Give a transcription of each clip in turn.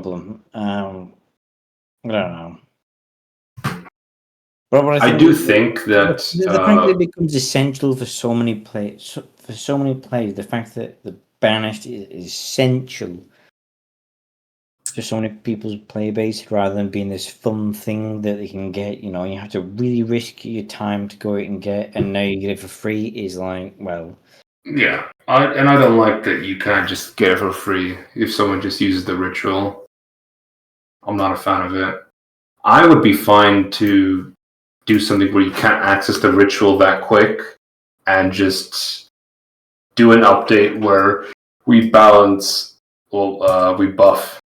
problem. I don't know. But what I do think that the fact that it becomes essential for so many players, the fact that the banished is essential for so many people's play base, rather than being this fun thing that they can get. You know, you have to really risk your time to go out and get, and now you get it for free. Is like, well, yeah, I don't like that you can't just get it for free if someone just uses the ritual. I'm not a fan of it. I would be fine to do something where you can't access the ritual that quick and just do an update where we balance, we buff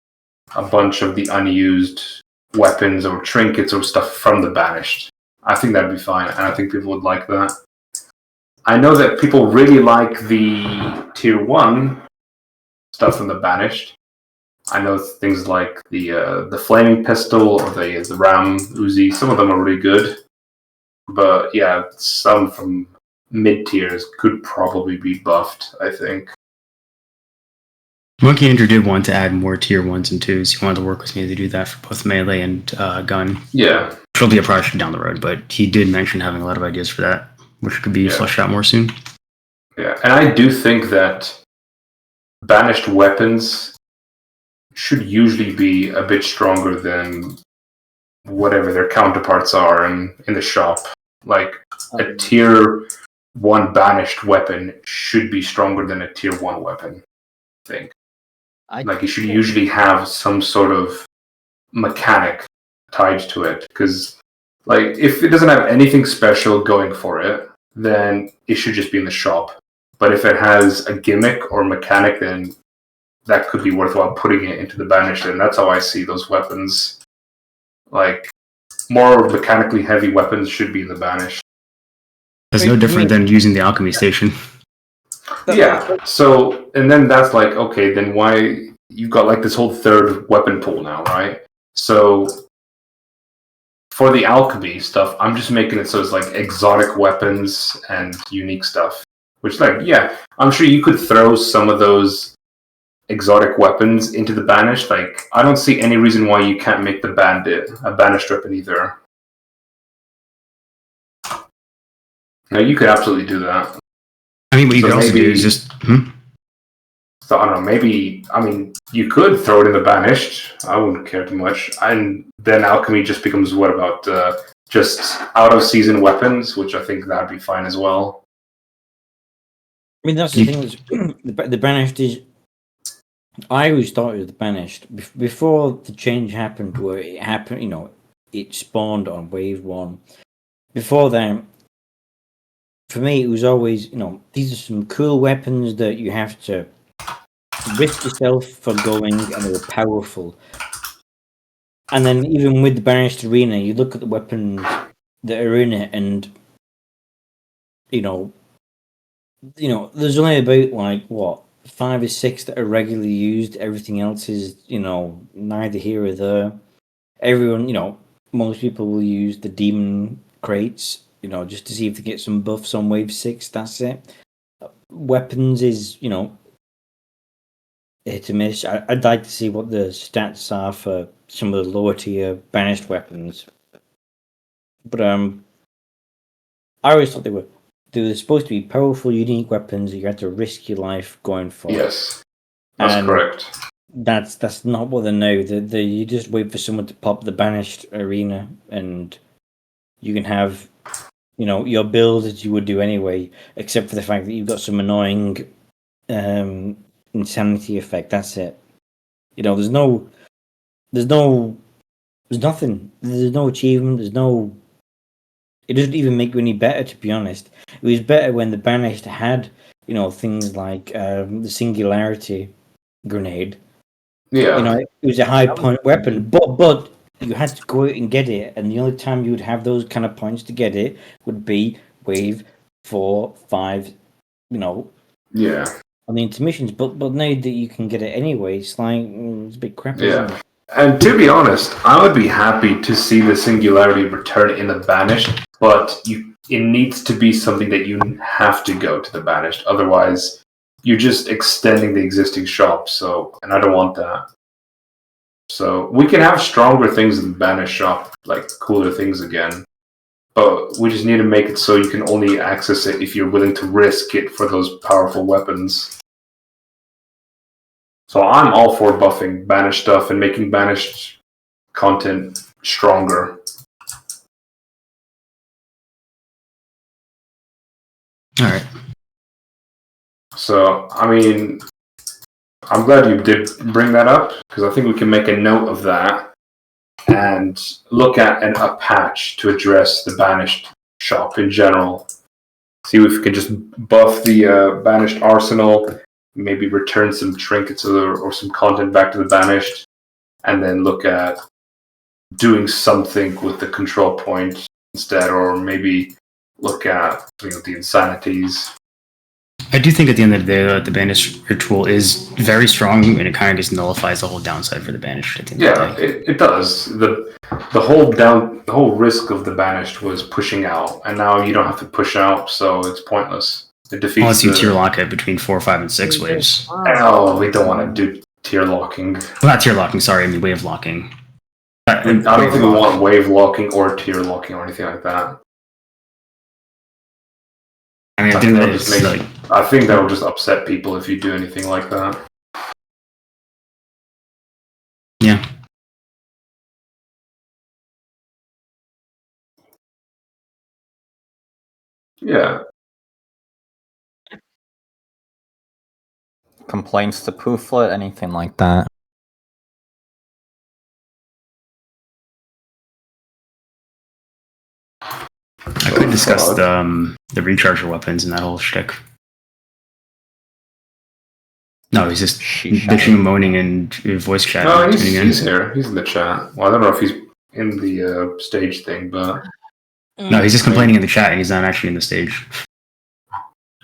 a bunch of the unused weapons or trinkets or stuff from the banished. I think that'd be fine, and I think people would like that. I know that people really like the tier 1 stuff from the banished. I know things like the flaming pistol or the Ram Uzi. Some of them are really good, but yeah, some from mid tiers could probably be buffed, I think. Monkey Andrew did want to add more tier 1s and 2s. He wanted to work with me to do that for both melee and gun. Yeah. It'll be a project down the road, but he did mention having a lot of ideas for that, which could be fleshed out more soon. Yeah, and I do think that banished weapons should usually be a bit stronger than whatever their counterparts are in the shop. Like, a tier 1 banished weapon should be stronger than a tier 1 weapon, I think. Like, it should usually have some sort of mechanic tied to it. Because, like, if it doesn't have anything special going for it, then it should just be in the shop. But if it has a gimmick or mechanic, then that could be worthwhile putting it into the banished, and that's how I see those weapons. Like, more mechanically heavy weapons should be in the banished. That's no different than using the alchemy station. Yeah, so, and then that's like, okay, then why, you've got like this whole third weapon pool now, right? So, for the alchemy stuff, I'm just making it so it's like exotic weapons and unique stuff. Which, like, yeah, I'm sure you could throw some of those exotic weapons into the banished. Like, I don't see any reason why you can't make the bandit a banished weapon either. Now, you could absolutely do that. I mean, what you could also do is just... So, I don't know, maybe... I mean, you could throw it in the banished. I wouldn't care too much. And then alchemy just becomes, what about just out-of-season weapons, which I think that'd be fine as well. I mean, that's the thing. The banished is... I always thought it was the banished. Before the change happened, where it happened, you know, it spawned on wave 1. Before then, for me, it was always, you know, these are some cool weapons that you have to risk yourself for going, and they were powerful. And then even with the banished arena, you look at the weapons that are in it, and you know, there's only about like what 5 or 6 that are regularly used. Everything else is, you know, neither here or there. Everyone, you know, most people will use the demon crates, you know, just to see if they get some buffs on wave 6. That's it. Weapons is, you know, hit or miss. I'd like to see what the stats are for some of the lower tier banished weapons. But I always thought they were supposed to be powerful, unique weapons that you had to risk your life going for. Yes, that's correct. That's not what they're now. You just wait for someone to pop the banished arena, and you can have, you know, your build that you would do anyway, except for the fact that you've got some annoying insanity effect. That's it. You know, there's nothing. There's no achievement. There's no. It doesn't even make you any better, to be honest. It was better when the banished had, you know, things like the singularity grenade. Yeah. You know, it was a high point weapon, but you had to go out and get it, and the only time you would have those kind of points to get it would be wave 4, 5, you know. Yeah. On the intermissions, but now that you can get it anyway, it's like it's a bit crappy. Yeah. And to be honest, I would be happy to see the singularity return in the banished, but it needs to be something that you have to go to the banished. Otherwise, you're just extending the existing shop. So, and I don't want that. So we can have stronger things in the Banish shop, like cooler things again. But we just need to make it so you can only access it if you're willing to risk it for those powerful weapons. So I'm all for buffing Banished stuff and making Banished content stronger. Alright. So, I mean, I'm glad you did bring that up, because I think we can make a note of that and look at a patch to address the Banished shop in general. See if we can just buff the Banished arsenal, maybe return some trinkets or some content back to the Banished, and then look at doing something with the control point instead, or maybe look at the insanities. I do think at the end of the day, the Banished ritual is very strong, and it kind of just nullifies the whole downside for the Banished. At the end of the day. It does. The whole risk of the Banished was pushing out, and now you don't have to push out, so it's pointless. It defeats. Unless you tier lock it between 4, 5, and 6 waves. Oh, we don't want to do tier locking. Well, not tier locking. Sorry, I mean wave locking. I don't think we want wave locking or tier locking or anything like that. I mean, I think that will just upset people if you do anything like that. Yeah. Yeah. Complaints to Pooflet, anything like that. I could discuss the recharger weapons and that whole shtick. No, he's just bitching and moaning and voice chat. No, he's here. He's in the chat. Well, I don't know if he's in the stage thing, but... No, he's just complaining in the chat, and he's not actually in the stage.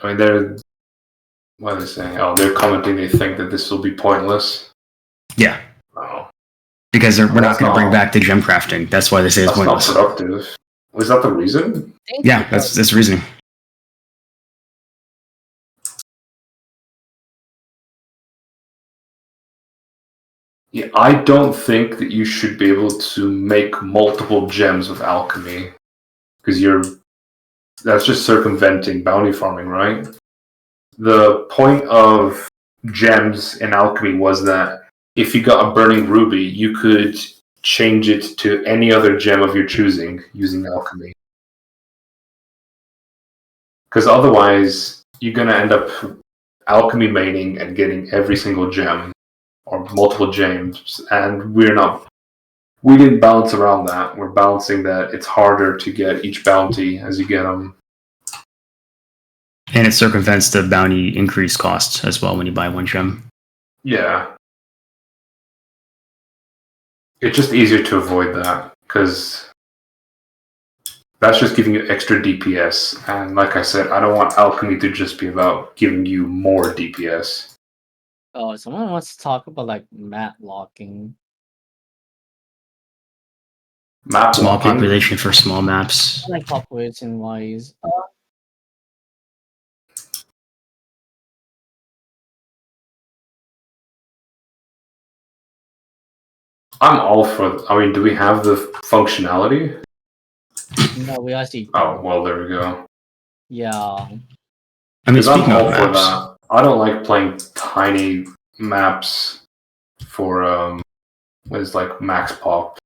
I mean, they're... What are they saying? Oh, they're commenting they think that this will be pointless. Yeah. Oh. Because we're not going to bring back the gem crafting. That's why they say it's pointless. That's not productive. Was that the reason? Yeah, that's the reasoning. Yeah, I don't think that you should be able to make multiple gems with alchemy. Because that's just circumventing bounty farming, right? The point of gems in alchemy was that if you got a burning ruby, you could change it to any other gem of your choosing using alchemy. Because otherwise, you're going to end up alchemy maining and getting every single gem or multiple gems, and we didn't balance around that. We're balancing that it's harder to get each bounty as you get them. And it circumvents the bounty increase costs as well when you buy one gem. Yeah. It's just easier to avoid that, because that's just giving you extra DPS. And like I said, I don't want alchemy to just be about giving you more DPS. Oh, someone wants to talk about like map locking. Map small locking? Population for small maps. Like population wise. I'm all for... I mean, do we have the functionality? No, we actually... Oh, well, there we go. Yeah. I mean, I'm all for maps, that. I don't like playing tiny maps for, what is like max pop.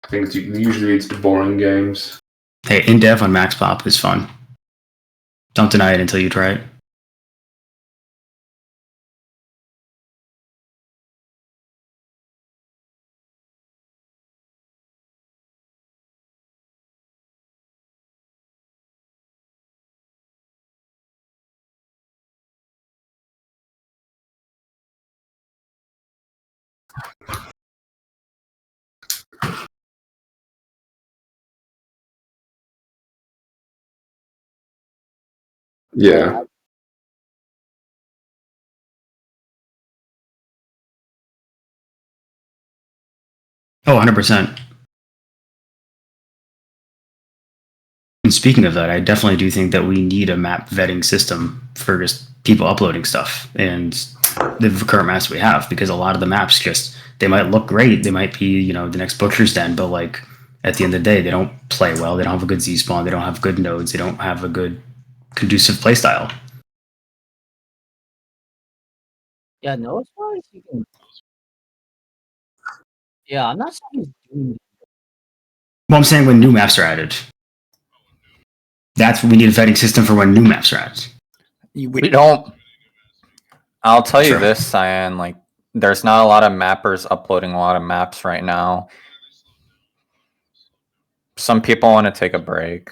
I think usually it's the boring games. Hey, in dev on max pop is fun. Don't deny it until you try it. Yeah. Oh, 100%. And speaking of that, I definitely do think that we need a map vetting system for just people uploading stuff. And the current maps we have, because a lot of the maps just, they might look great, they might be, you know, the next Butcher's Den, but like at the end of the day, they don't play well, they don't have a good Z spawn, they don't have good nodes, they don't have a good conducive playstyle. Yeah, no, as far as you can. Yeah, I'm not sure he's doing. Well, I'm saying when new maps are added. That's what we need, a vetting system for when new maps are added. We don't. I'll tell you Sure. this, Cyan. Like, there's not a lot of mappers uploading a lot of maps right now. Some people want to take a break.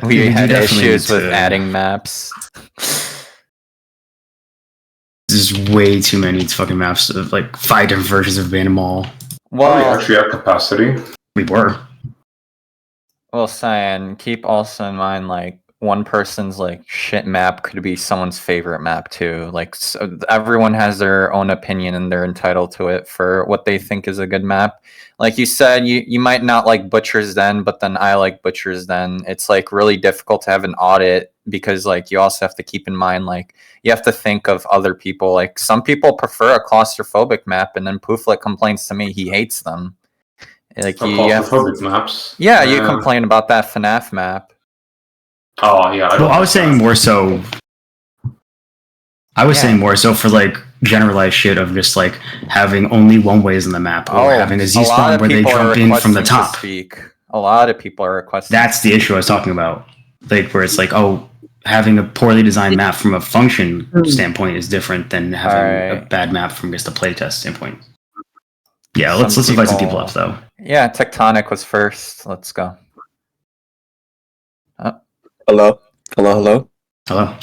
We had definitely issues need with to- adding maps. There's way too many fucking maps of like 5 different versions of Abandoned Mall. Are we Well, actually at capacity? We were. well, Cyan, keep also in mind, like, one person's like shit map could be someone's favorite map too. Like, so everyone has their own opinion and they're entitled to it for what they think is a good map. Like you said, you might not like Butcher's Den, but then I like Butcher's Den. It's like really difficult to have an audit because like you also have to keep in mind, like, you have to think of other people. Like, some people prefer a claustrophobic map, and then Pooflet complains to me he hates them. Like, you have Claustrophobic maps. yeah, you complain about that FNAF map. Oh yeah. Well, I was saying more so. I was saying more so for like generalized shit of just like having only one ways on the map, or having a Z spawn where they jump in from the top. A lot of people are requesting. That's the issue I was talking about. Like, where it's like, oh, having a poorly designed map from a function standpoint is different than having a bad map from just a playtest standpoint. Yeah, let's invite some people up though. Yeah, Tectonic was first. Let's go. Hello? Hello? Hello.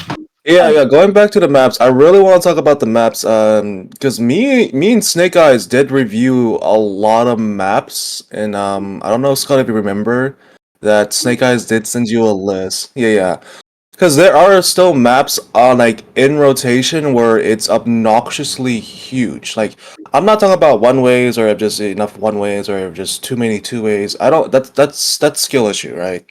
Yeah, going back to the maps, I really want to talk about the maps, because me and Snake Eyes did review a lot of maps, and I don't know, Scott, if you remember, that Snake Eyes did send you a list. Yeah. Because there are still maps on, like, in rotation where it's obnoxiously huge. Like, I'm not talking about one ways, or just enough one ways, or just too many two ways. That's skill issue, right?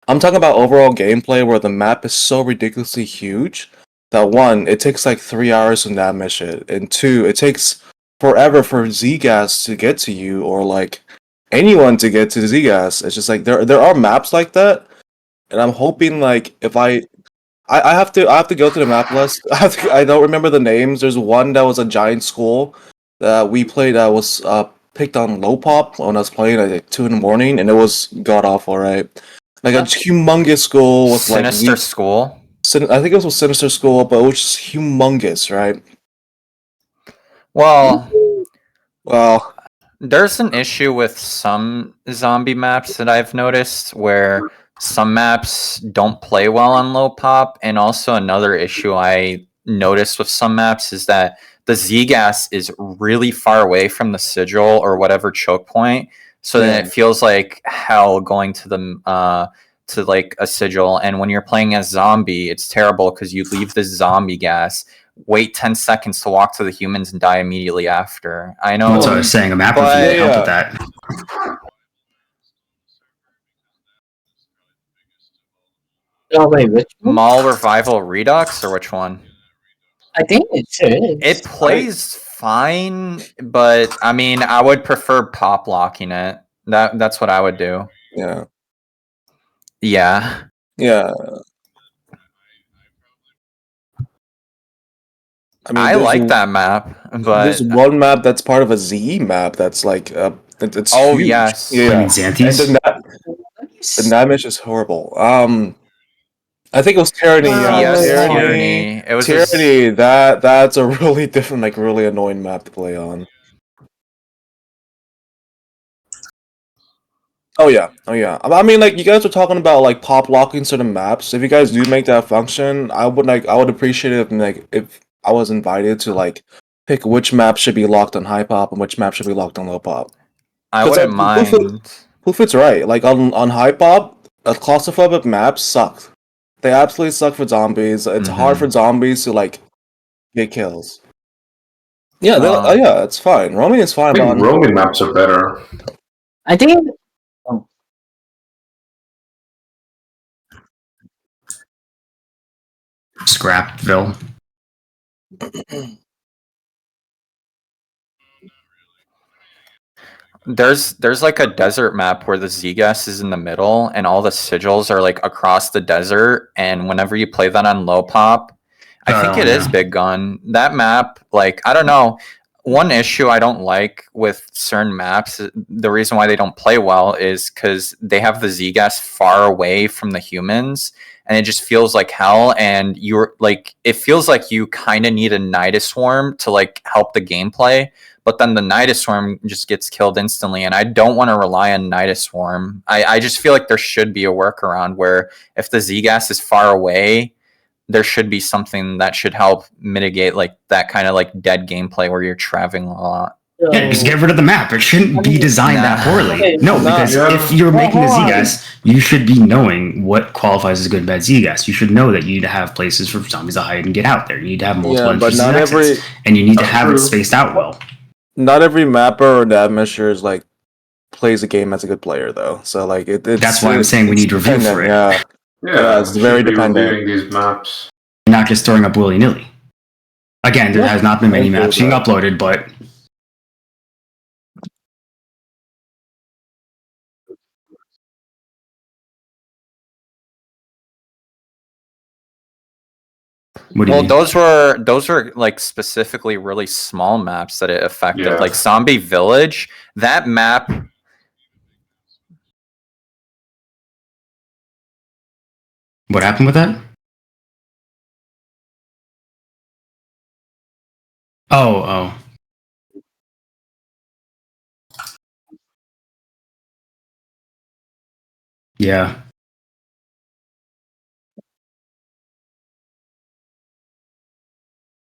I'm talking about overall gameplay where the map is so ridiculously huge that one, it takes like 3 hours to navmesh it, and two, it takes forever for Zgas to get to you, or like anyone to get to Zgas. It's just like there are maps like that, and I'm hoping like if I have to go to the map list. I don't remember the names. There's one that was a giant school that we played that was picked on low pop when I was playing at like 2 in the morning, and it was god awful, right? Like a humongous school with Sinister School. I think it was a Sinister School, but it was just humongous, right? Well, Well, there's an issue with some zombie maps that I've noticed where some maps don't play well on low pop, and also another issue I noticed with some maps is that the Zgas is really far away from the sigil or whatever choke point. So then it feels like hell going to the to like a sigil, and when you're playing as zombie, it's terrible because you leave this zombie gas, wait 10 seconds to walk to the humans, and die immediately after. I know. That's what I was saying. A map review would help with that. Oh wait, which one? Mall Revival Redux, or which one? I think it should. It plays fine, but I mean, I would prefer pop locking it. That's what I would do. yeah. Yeah. Yeah. I mean, I like that map, but there's one map that's part of a Z map that's like it's oh huge. yes, Yeah. I mean, Xanthes? And the navmesh is horrible. I think it was Tyranny. yes, Tyranny. It was Tyranny. That's a really different, like really annoying map to play on. Oh yeah. I mean, like, you guys were talking about like pop locking certain maps. If you guys do make that function, I would appreciate it if I was invited to like pick which map should be locked on high pop and which map should be locked on low pop. I wouldn't mind. Poofit's right. Like on high pop, claustrophobic maps suck. They absolutely suck for zombies. It's hard for zombies to like get kills. Yeah, yeah, it's fine. Roaming is I fine. think roaming maps are better. I think Scrapville. There's like a desert map where the Z-gas is in the middle and all the sigils are like across the desert, and whenever you play that on low pop, I think it is yeah. big gun. That map, like, I don't know. One issue I don't like with certain maps, the reason why they don't play well is because they have the Z-gas far away from the humans, and it just feels like hell. And you're like, it feels like you kind of need a Nidus Swarm to like help the gameplay, but then the Nidus Swarm just gets killed instantly, and I don't want to rely on Nidus Swarm. I just feel like there should be a workaround where if the Z-gas is far away, there should be something that should help mitigate like that kind of like dead gameplay where you're traveling a lot. Yeah, just get rid of the map. It shouldn't be designed that poorly. Okay, No, because if you're making a hold on. Z-gas, you should be knowing what qualifies as a good and bad Z-gas. You should know that you need to have places for zombies to hide and get out there. You need to have multiple Yeah, but entrances not and exits. every And you need to have it spaced out well. not every mapper or nav misher is like plays a game as a good player though. So like it's That's why I'm saying we need to review for it. Yeah, Yeah, it's very should be dependent. reviewing these maps. Not just throwing up willy-nilly. Again, there has not been many I agree maps with being that. uploaded, but what do you Well, mean? those were like specifically really small maps that it affected. Yeah. Like Zombie Village, that map. What happened with that? Oh. Yeah.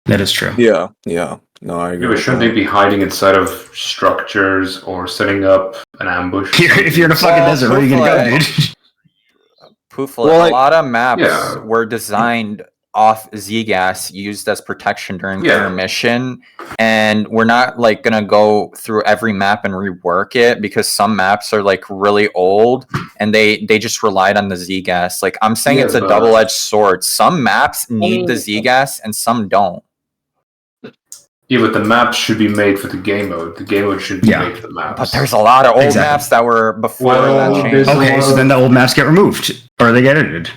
That is true. Yeah. No, I agree. Yeah, but with shouldn't that. they be hiding inside of structures or setting up an ambush? If you're in a fucking desert, where are you gonna go, dude? Poofle, Well, a like- lot of maps Yeah. were designed off Z-gas used as protection during Yeah. intermission, and we're not like gonna go through every map and rework it because some maps are like really old and they just relied on the Z-gas. Like, I'm saying Yeah, it's a but- double-edged sword. Some maps need the Z-gas and some don't. Yeah, but the maps should be made for the game mode. The game mode should be Yeah. made for the maps. But there's a lot of old Exactly. maps that were before Well, that change. there's a Okay, lot so of- then the old maps get removed, or they get edited.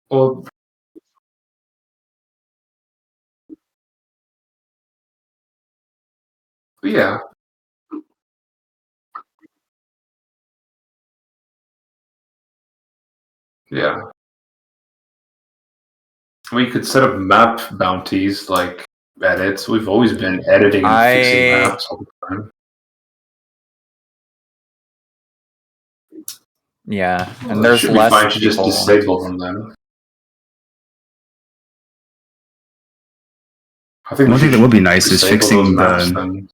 Well, yeah. Yeah. We could set up map bounties, like edits. We've always been editing and fixing I- maps all the time. Yeah, and It there's should be less fine to just people. disable them then. I think One thing that would be nice is disable those fixing maps the. then.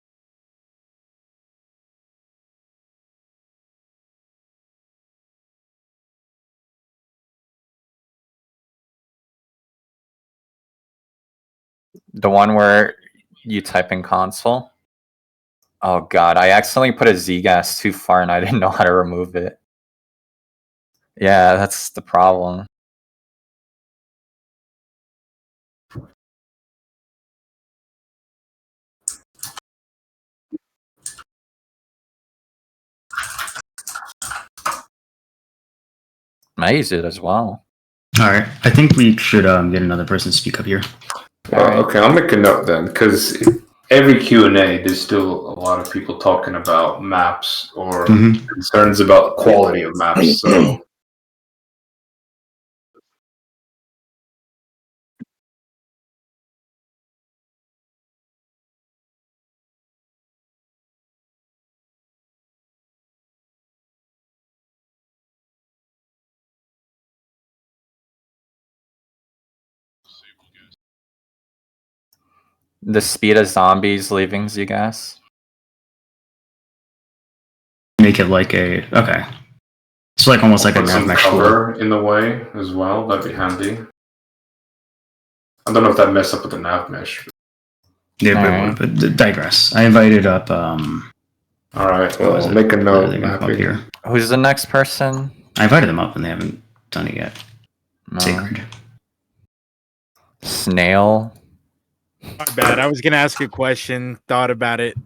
The one where you type in console. Oh god, I accidentally put a Z-gas too far and I didn't know how to remove it. Yeah, that's the problem. I use it as well. All right, I think we should get another person to speak up here. Okay, I'll make a note then, because every Q&A, there's still a lot of people talking about maps or Mhm. concerns about quality of maps. So The speed of zombies leaving Z-gas. Make it like a okay. It's like almost like a put some nav mesh floor. cover in the way as well. That'd be handy. I don't know if that messed up with the nav mesh. Yeah, Alright. but digress. I invited up. All right. What Well, was I'll it? make a Where note. are they gonna come up Mapping. here? Who's the next person? I invited them up and they haven't done it yet. No. Sacred. Snail. My bad. I was gonna ask a question. Thought about it.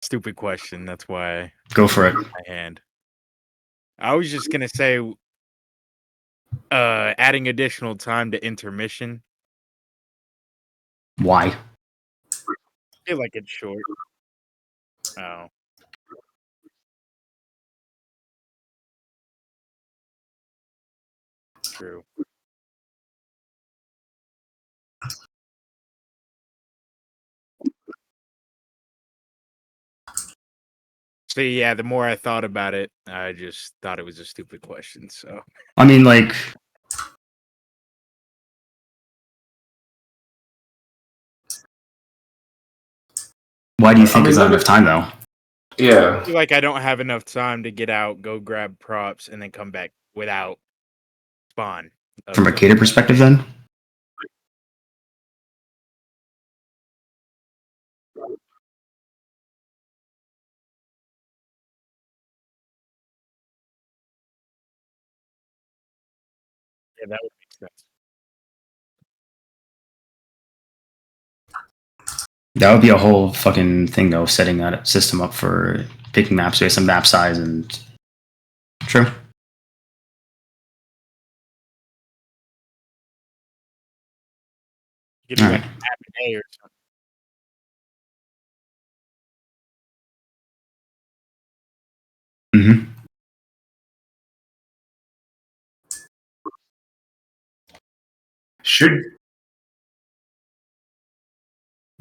Stupid question. That's why Go for it. my hand. I was just gonna say, adding additional time to intermission. Why? I feel like it's short. Oh. True. So yeah, the more I thought about it, I just thought it was a stupid question. So I mean, like, why do you think mean, it's not look enough at- time though? Yeah. I feel like I don't have enough time to get out, go grab props, and then come back without spawn. of From a something. cater perspective, then? Yeah, that would make sense. That would be a whole fucking thing, though, setting that system up for picking maps based on map size and. True. You could do like Alright. map A or something. Mm-hmm.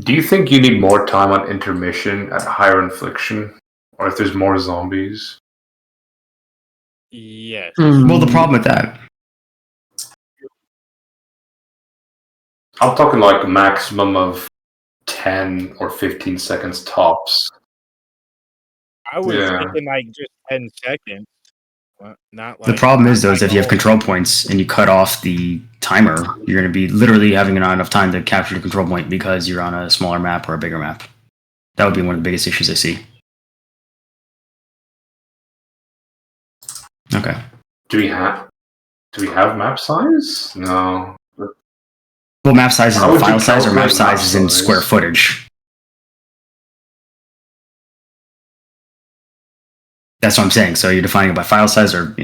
Do you think you need more time on intermission at higher infliction, or if there's more zombies? Yes. Well, the problem with that. I'm talking like a maximum of 10 or 15 seconds tops. I was Yeah. thinking like just 10 seconds. Not The like problem is, though, not is if like you have all- control points and you cut off the timer, you're going to be literally having not enough time to capture the control point because you're on a smaller map or a bigger map. That would be one of the biggest issues I see. Okay. Do we have map size? No. Well, map size is How in would you file size or map calculate map size is in size? square footage. That's what I'm saying. So you're defining it by file size or,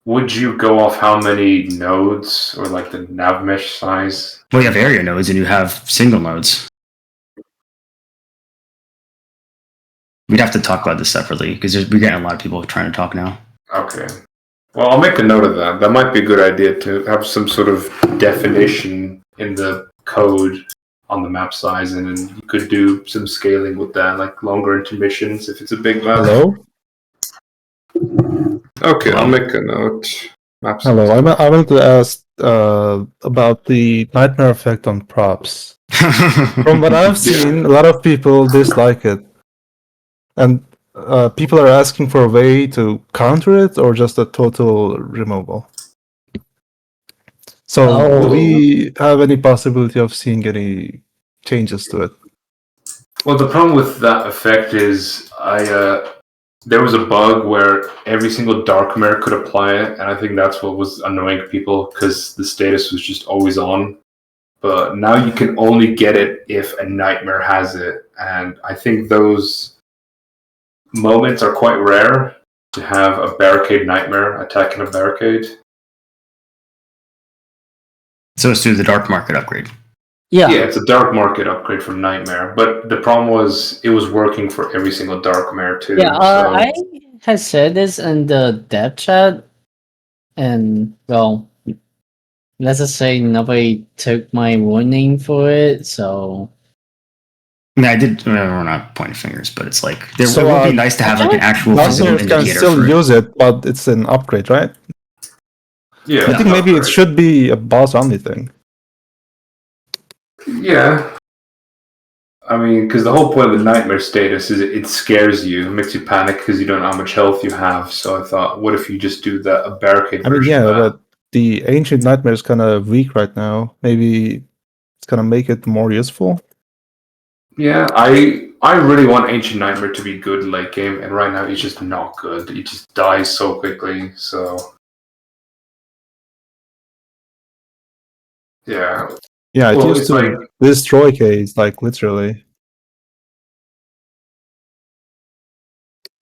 Would you go off how many nodes or like the nav mesh size? well, you have area nodes and you have single nodes. We'd have to talk about this separately because we're getting a lot of people trying to talk now. Okay. Well, I'll make a note of that. That might be a good idea to have some sort of definition in the code on the map size, and then you could do some scaling with that, like longer intermissions if it's a big map. Hello? Okay, Hello. I'll make a note. Map size. Hello, I wanted to ask about the nightmare effect on props. From what I've seen, a lot of people dislike it. And people are asking for a way to counter it or just a total removal. So, do we have any possibility of seeing any changes to it? Well, the problem with that effect is there was a bug where every single dark mare could apply it, and I think that's what was annoying people because the status was just always on. But now you can only get it if a nightmare has it, and I think those moments are quite rare to have a barricade nightmare attacking a barricade. So it's through the dark market upgrade. Yeah, it's a dark market upgrade for nightmare, but the problem was it was working for every single dark mare too. Yeah, so. I had said this in the dev chat, and well, let's just say nobody took my warning for it, so I mean, I did. We're not pointing fingers, but it's like it So, would be nice to have like an actual physical Nightmares can indicator still for it. use it, but it's an upgrade, right? Yeah, I think maybe it upgrade. should be a boss only thing. Yeah. I mean, because the whole point of the nightmare status is it scares you, it makes you panic because you don't know how much health you have. So I thought, what if you just do a barricade I mean, version yeah, of that? but the ancient nightmare is kind of weak right now. Maybe It's gonna make it more useful. Yeah, I really want Ancient Nightmare to be good late game, and right now he's just not good. He just dies so quickly. So yeah, Yeah, it Well, used it's to like- destroy case, like literally.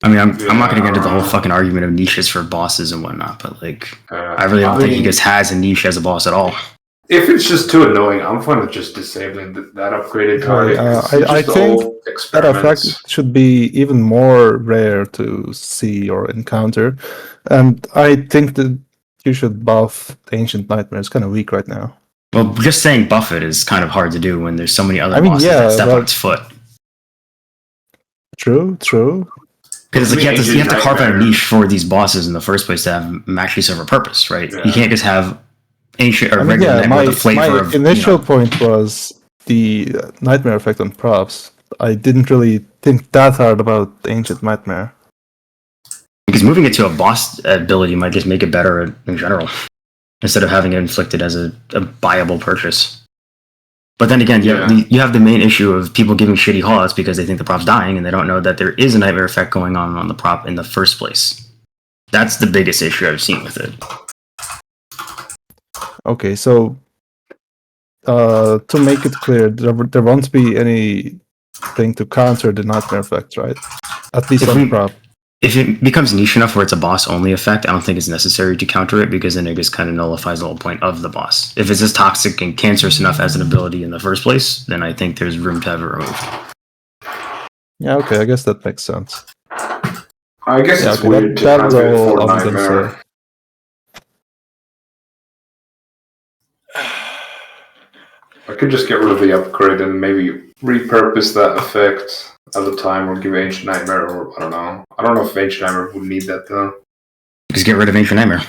I mean, I'm not going to get into the whole Yeah. fucking argument of niches for bosses and whatnot, but like, uh, I really don't think he mean, just has a niche as a boss at all. If it's just too annoying, I'm fine with just disabling that upgraded target. 'cause it's I just think all That effect experiments. should be even more rare to see or encounter, and I think that you should buff Ancient Nightmare. It's kind of weak right now. Well, just saying buff it is kind of hard to do when there's so many other I mean, bosses yeah, that step on but- its foot. True. Because like, Maybe you have to carve out a Nightmare. niche for these bosses in the first place to have them actually serve a purpose, right? Yeah. You can't just have ancient or I mean, regular yeah, nightmare with the my flavor of initial point was the Nightmare effect on props. I didn't really think that hard about Ancient Nightmare. because moving it to a boss ability might just make it better in general instead of having it inflicted as a buyable purchase. But then again, you have the main issue of people giving shitty callouts because they think the prop's dying and they don't know that there is a nightmare effect going on the prop in the first place. That's the biggest issue I've seen with it. Okay, so to make it clear, there won't be anything to counter the Nightmare effect, right? At least If on we- prop. If it becomes niche enough where it's a boss only effect, I don't think it's necessary to counter it because then it just kind of nullifies the whole point of the boss. If it's just toxic and cancerous enough as an ability in the first place, then I think there's room to have it removed. Yeah, okay, I guess that makes sense. I guess Yeah, it's okay, weird to that's have it all for I'm gonna Nightmare. say. I could just get rid of the upgrade and maybe repurpose that effect at the time, or give Ancient Nightmare, or I don't know. I don't know if Ancient Nightmare would need that though. Just get rid of Ancient Nightmare.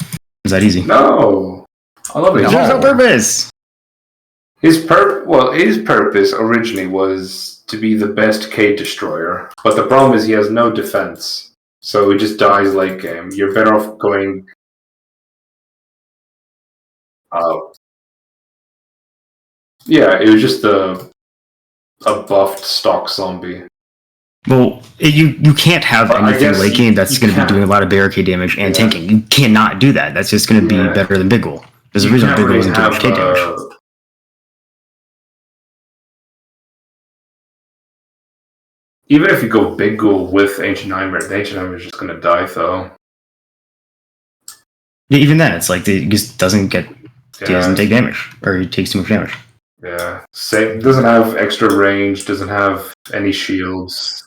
Is that easy? No, I love Ancient There's no Nightmare. purpose! His purpose originally was to be the best K destroyer, but the problem is he has no defense, so he just dies late game. You're better off going. Yeah, it was just a buffed stock zombie. Well, you can't have But I anything guess late game that's you going to be can't- doing a lot of barricade damage and Yeah. tanking. You cannot do that. That's just going to be Yeah. better than Big Ghoul. There's a You reason can't Big Ghoul really doesn't do much have, K damage. Even if you go Big Ghoul with Ancient Nightmare, the Ancient Nightmare is just gonna die though. Yeah, even then, it's like he just doesn't get. He doesn't take damage, or he takes too much damage. Yeah, same. Doesn't have extra range. Doesn't have any shields.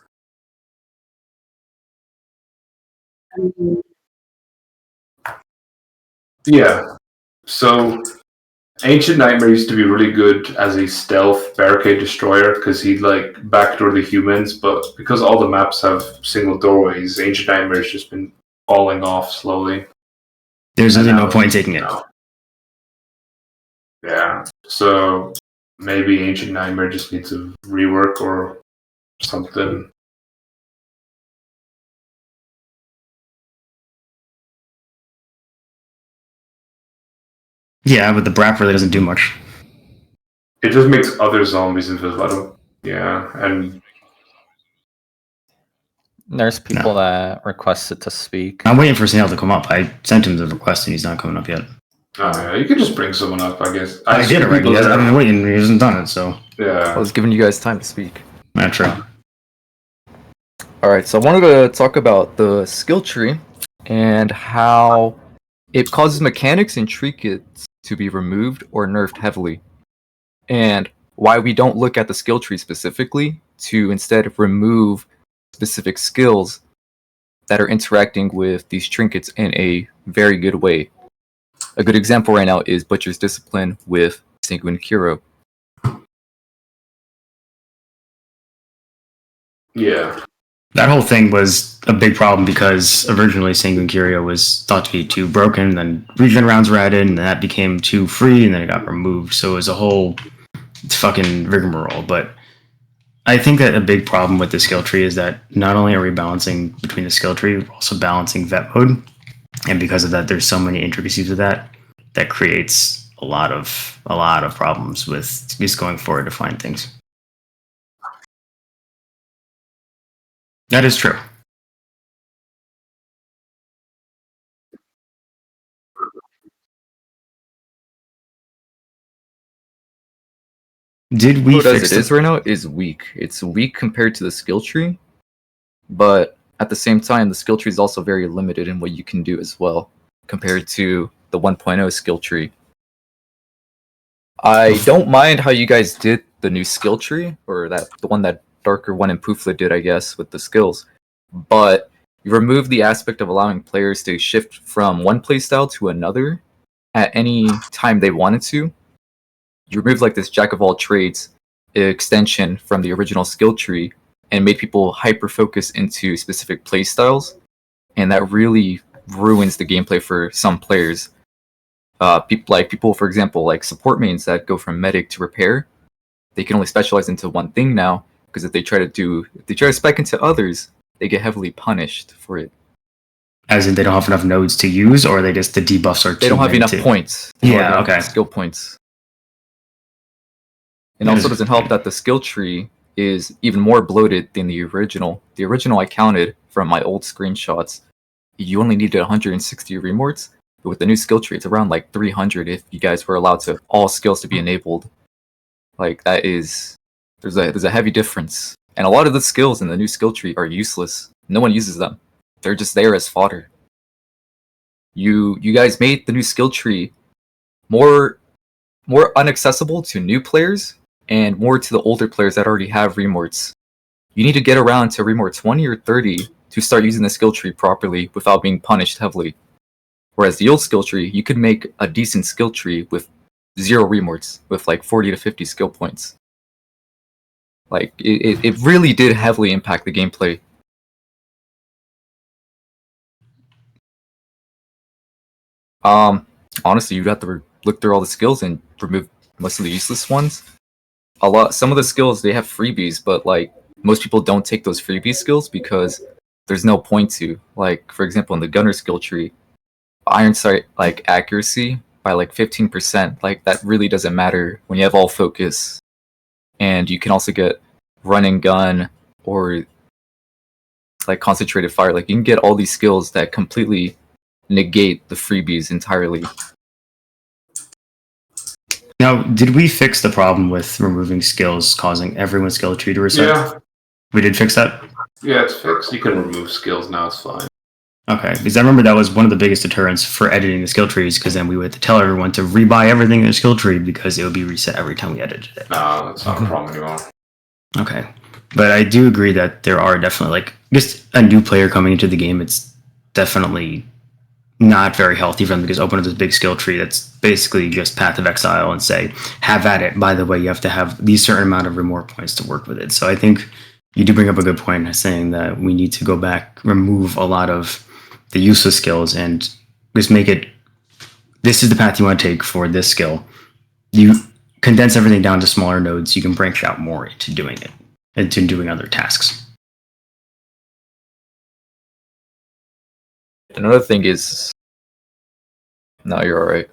Yeah. So Ancient Nightmare used to be really good as a stealth barricade destroyer because he'd like backdoor the humans, but because all the maps have single doorways, Ancient Nightmare has just been falling off slowly. There's I really no know. point in taking it. No. Yeah. So maybe Ancient Nightmare just needs a rework or something. Yeah, but the Brap really doesn't do much. It just makes other zombies invisible. I don't. Yeah, and There's people that requested to speak. I'm waiting for Snail to come up. I sent him the request and he's not coming up yet. yeah, you could just bring someone up, I guess. I did already. I've been waiting. He hasn't done it, so. Yeah. I was giving you guys time to speak. Not true. Alright, so I wanted to talk about the skill tree and how it causes mechanics and trinkets to be removed or nerfed heavily. And why we don't look at the skill tree specifically to instead remove specific skills that are interacting with these trinkets in a very good way. A good example right now is Butcher's Discipline with Sanguine Kuro. Yeah. That whole thing was a big problem because originally Sanguine Curio was thought to be too broken, then regen rounds were added, and that became too free, and then it got removed. So it was a whole fucking rigmarole. But I think that a big problem with the skill tree is that not only are we balancing between the skill tree, we're also balancing vet mode. And because of that, there's so many intricacies of that creates a lot of problems with just going forward to find things. That is true. Did we What as fix it is right now is weak. It's weak compared to the skill tree, but at the same time, the skill tree is also very limited in what you can do as well compared to the 1.0 skill tree. I don't mind how you guys did the new skill tree, or the one that Darker One and Poofla did, I guess, with the skills. But you remove the aspect of allowing players to shift from one playstyle to another at any time they wanted to. You remove like this jack of all trades extension from the original skill tree and made people hyper focus into specific playstyles, and that really ruins the gameplay for some players. People, for example, like support mains that go from medic to repair, they can only specialize into one thing now, because if they try to spec into others, they get heavily punished for it. As in, they don't have enough nodes to use, or the debuffs are too They don't have many enough to- points. They don't Yeah, have enough okay. skill points. And That also is- doesn't help that the skill tree is even more bloated than the original. The original I counted from my old screenshots, you only needed 160 remorts, but with the new skill tree, it's around like 300 if you guys were allowed to all skills to be enabled. Like that is there's a heavy difference, and a lot of the skills in the new skill tree are useless. No one uses them. They're just there as fodder. You guys made the new skill tree more unaccessible to new players and more to the older players that already have remorts. You need to get around to remort 20 or 30 to start using the skill tree properly without being punished heavily. Whereas the old skill tree, you could make a decent skill tree with 0 remorts, with like 40 to 50 skill points. Like, it really did heavily impact the gameplay. Honestly, you'd have to look through all the skills and remove most of the useless ones. Some of the skills, they have freebies, but like most people don't take those freebie skills because there's no point to. Like, for example, in the gunner skill tree, iron sight like accuracy by like 15%, like that really doesn't matter when you have all focus. And you can also get run and gun or like concentrated fire. Like you can get all these skills that completely negate the freebies entirely. Now, did we fix the problem with removing skills causing everyone's skill tree to reset? Yeah, We did fix that? yeah, it's fixed. You can remove skills now. It's fine. Okay, because I remember that was one of the biggest deterrents for editing the skill trees, because then we would have to tell everyone to rebuy everything in the skill tree because it would be reset every time we edited it. No, that's not a problem anymore. Okay. But I do agree that there are definitely, like, just a new player coming into the game, it's definitely not very healthy for them to just open up this big skill tree that's basically just Path of Exile and say, have at it. By the way, you have to have these certain amount of remorse points to work with it. So I think you do bring up a good point saying that we need to go back, remove a lot of the useless skills and just make it, this is the path you want to take for this skill. You condense everything down to smaller nodes, you can branch out more into doing it, into doing other tasks. Another thing is, no, you're all right.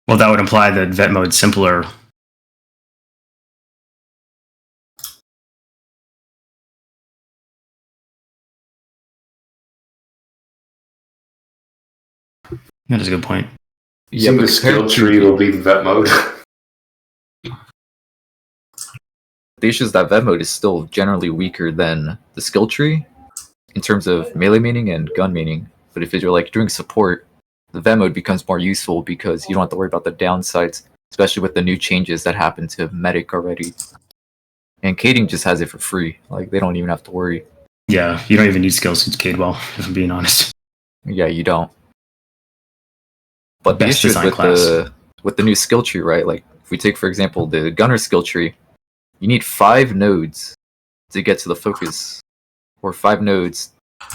Well, that would imply that vet mode's simpler. That is a good point. You think the but skill compared tree to- will be vet mode? The issue is that vet mode is still generally weaker than the skill tree in terms of melee meaning and gun meaning. But if you're like doing support, the vet mode becomes more useful because you don't have to worry about the downsides, especially with the new changes that happened to medic already. And Kading just has it for free. Like they don't even have to worry. Yeah, you don't even need skills to Cade well, if I'm being honest. Yeah, you don't. But the Best issue is design with class. the new skill tree, right? Like if we take for example the gunner skill tree, you need 5 nodes to get to the focus, or 5 nodes.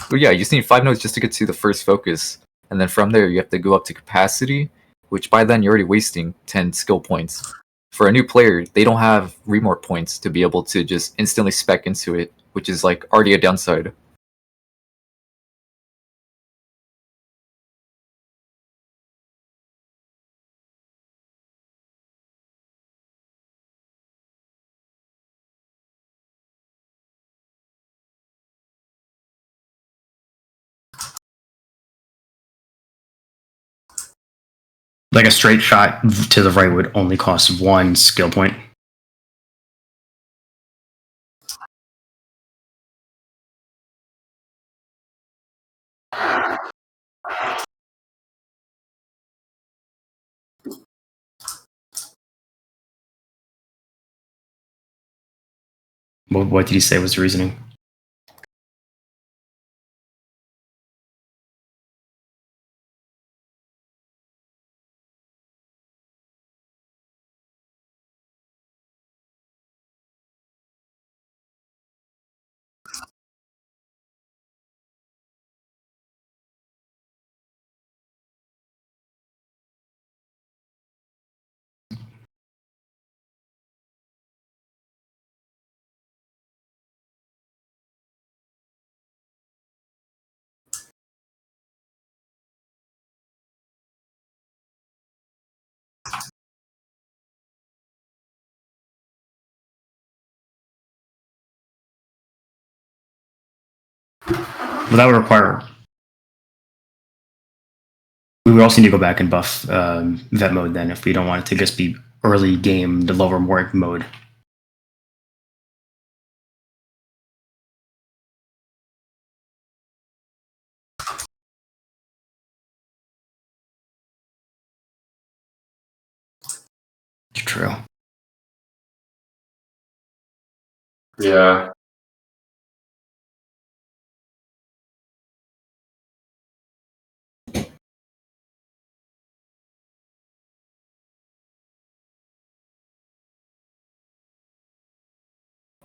Well, yeah, you just need 5 nodes just to get to the first focus, and then from there you have to go up to capacity, which by then you're already wasting 10 skill points. For a new player, they don't have remore points to be able to just instantly spec into it, which is like already a downside. Like a straight shot to the right would only cost 1 skill point. What did he say was the reasoning? Well, that would require. We would also need to go back and buff vet mode then if we don't want it to just be early game, the lower morgue mode. True. Yeah.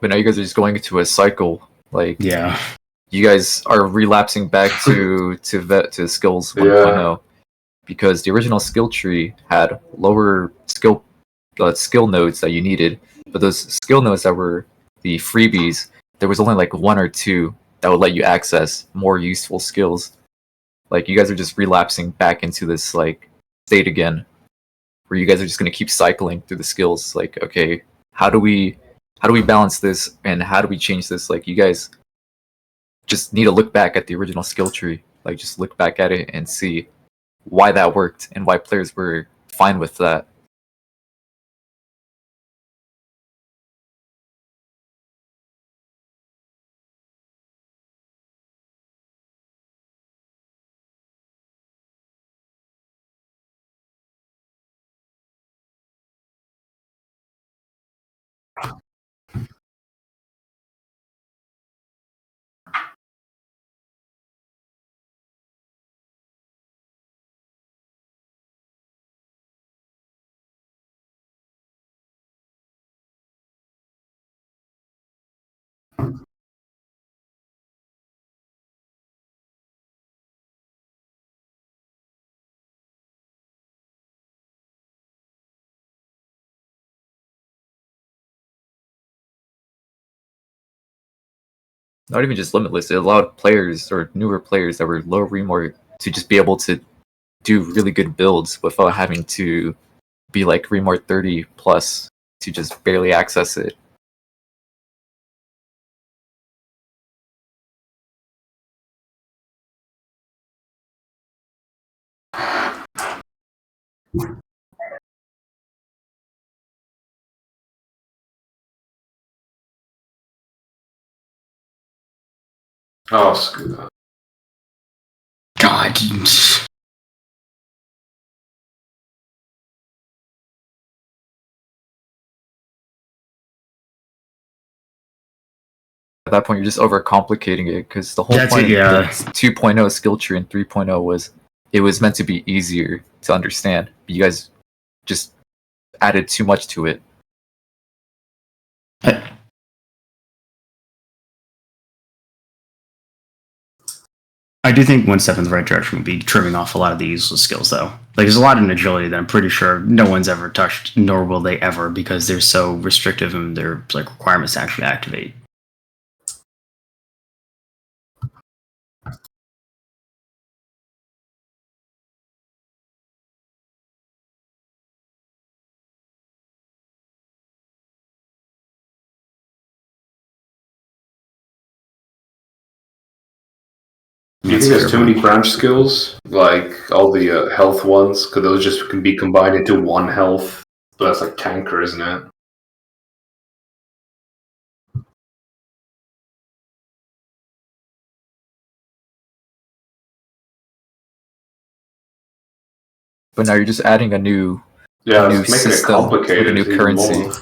But now you guys are just going into a cycle. Like, Yeah. you guys are relapsing back to skills 1.0, because the original skill tree had lower skill nodes that you needed, but those skill nodes that were the freebies, there was only like 1 or 2 that would let you access more useful skills. Like, you guys are just relapsing back into this like state again, where you guys are just going to keep cycling through the skills. Like, okay, how do we balance this, and how do we change this? Like, you guys just need to look back at the original skill tree. Like, just look back at it and see why that worked and why players were fine with that. Not even just limitless, it allowed players or newer players that were low remore to just be able to do really good builds without having to be like remore 30 plus to just barely access it. Oh, screw that. God. At that point, you're just overcomplicating it, because the whole That's point it, yeah. of the 2.0 skill tree and 3.0 was it was meant to be easier to understand. But you guys just added too much to it. I do think one step in the right direction would be trimming off a lot of the useless skills, though. Like, there's a lot in agility that I'm pretty sure no one's ever touched, nor will they ever, because they're so restrictive in their like requirements to actually activate. Do you think there's too many branch skills? Like all the health ones? Could those just can be combined into one health? But that's like tanker, isn't it? But now you're just adding a new Yeah, new it's making it system with complicated. a new even currency. more.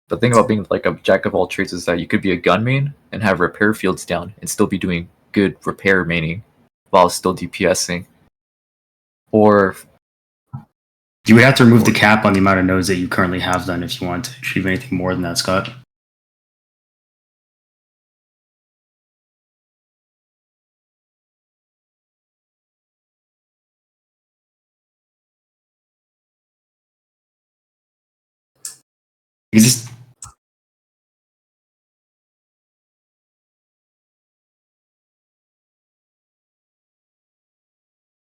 The thing about being like a jack of all trades is that you could be a gun main and have repair fields down and still be doing good repair maining while still DPSing. Or You would have to remove the cap on the amount of nodes that you currently have then if you want to achieve anything more than that, Scott. You just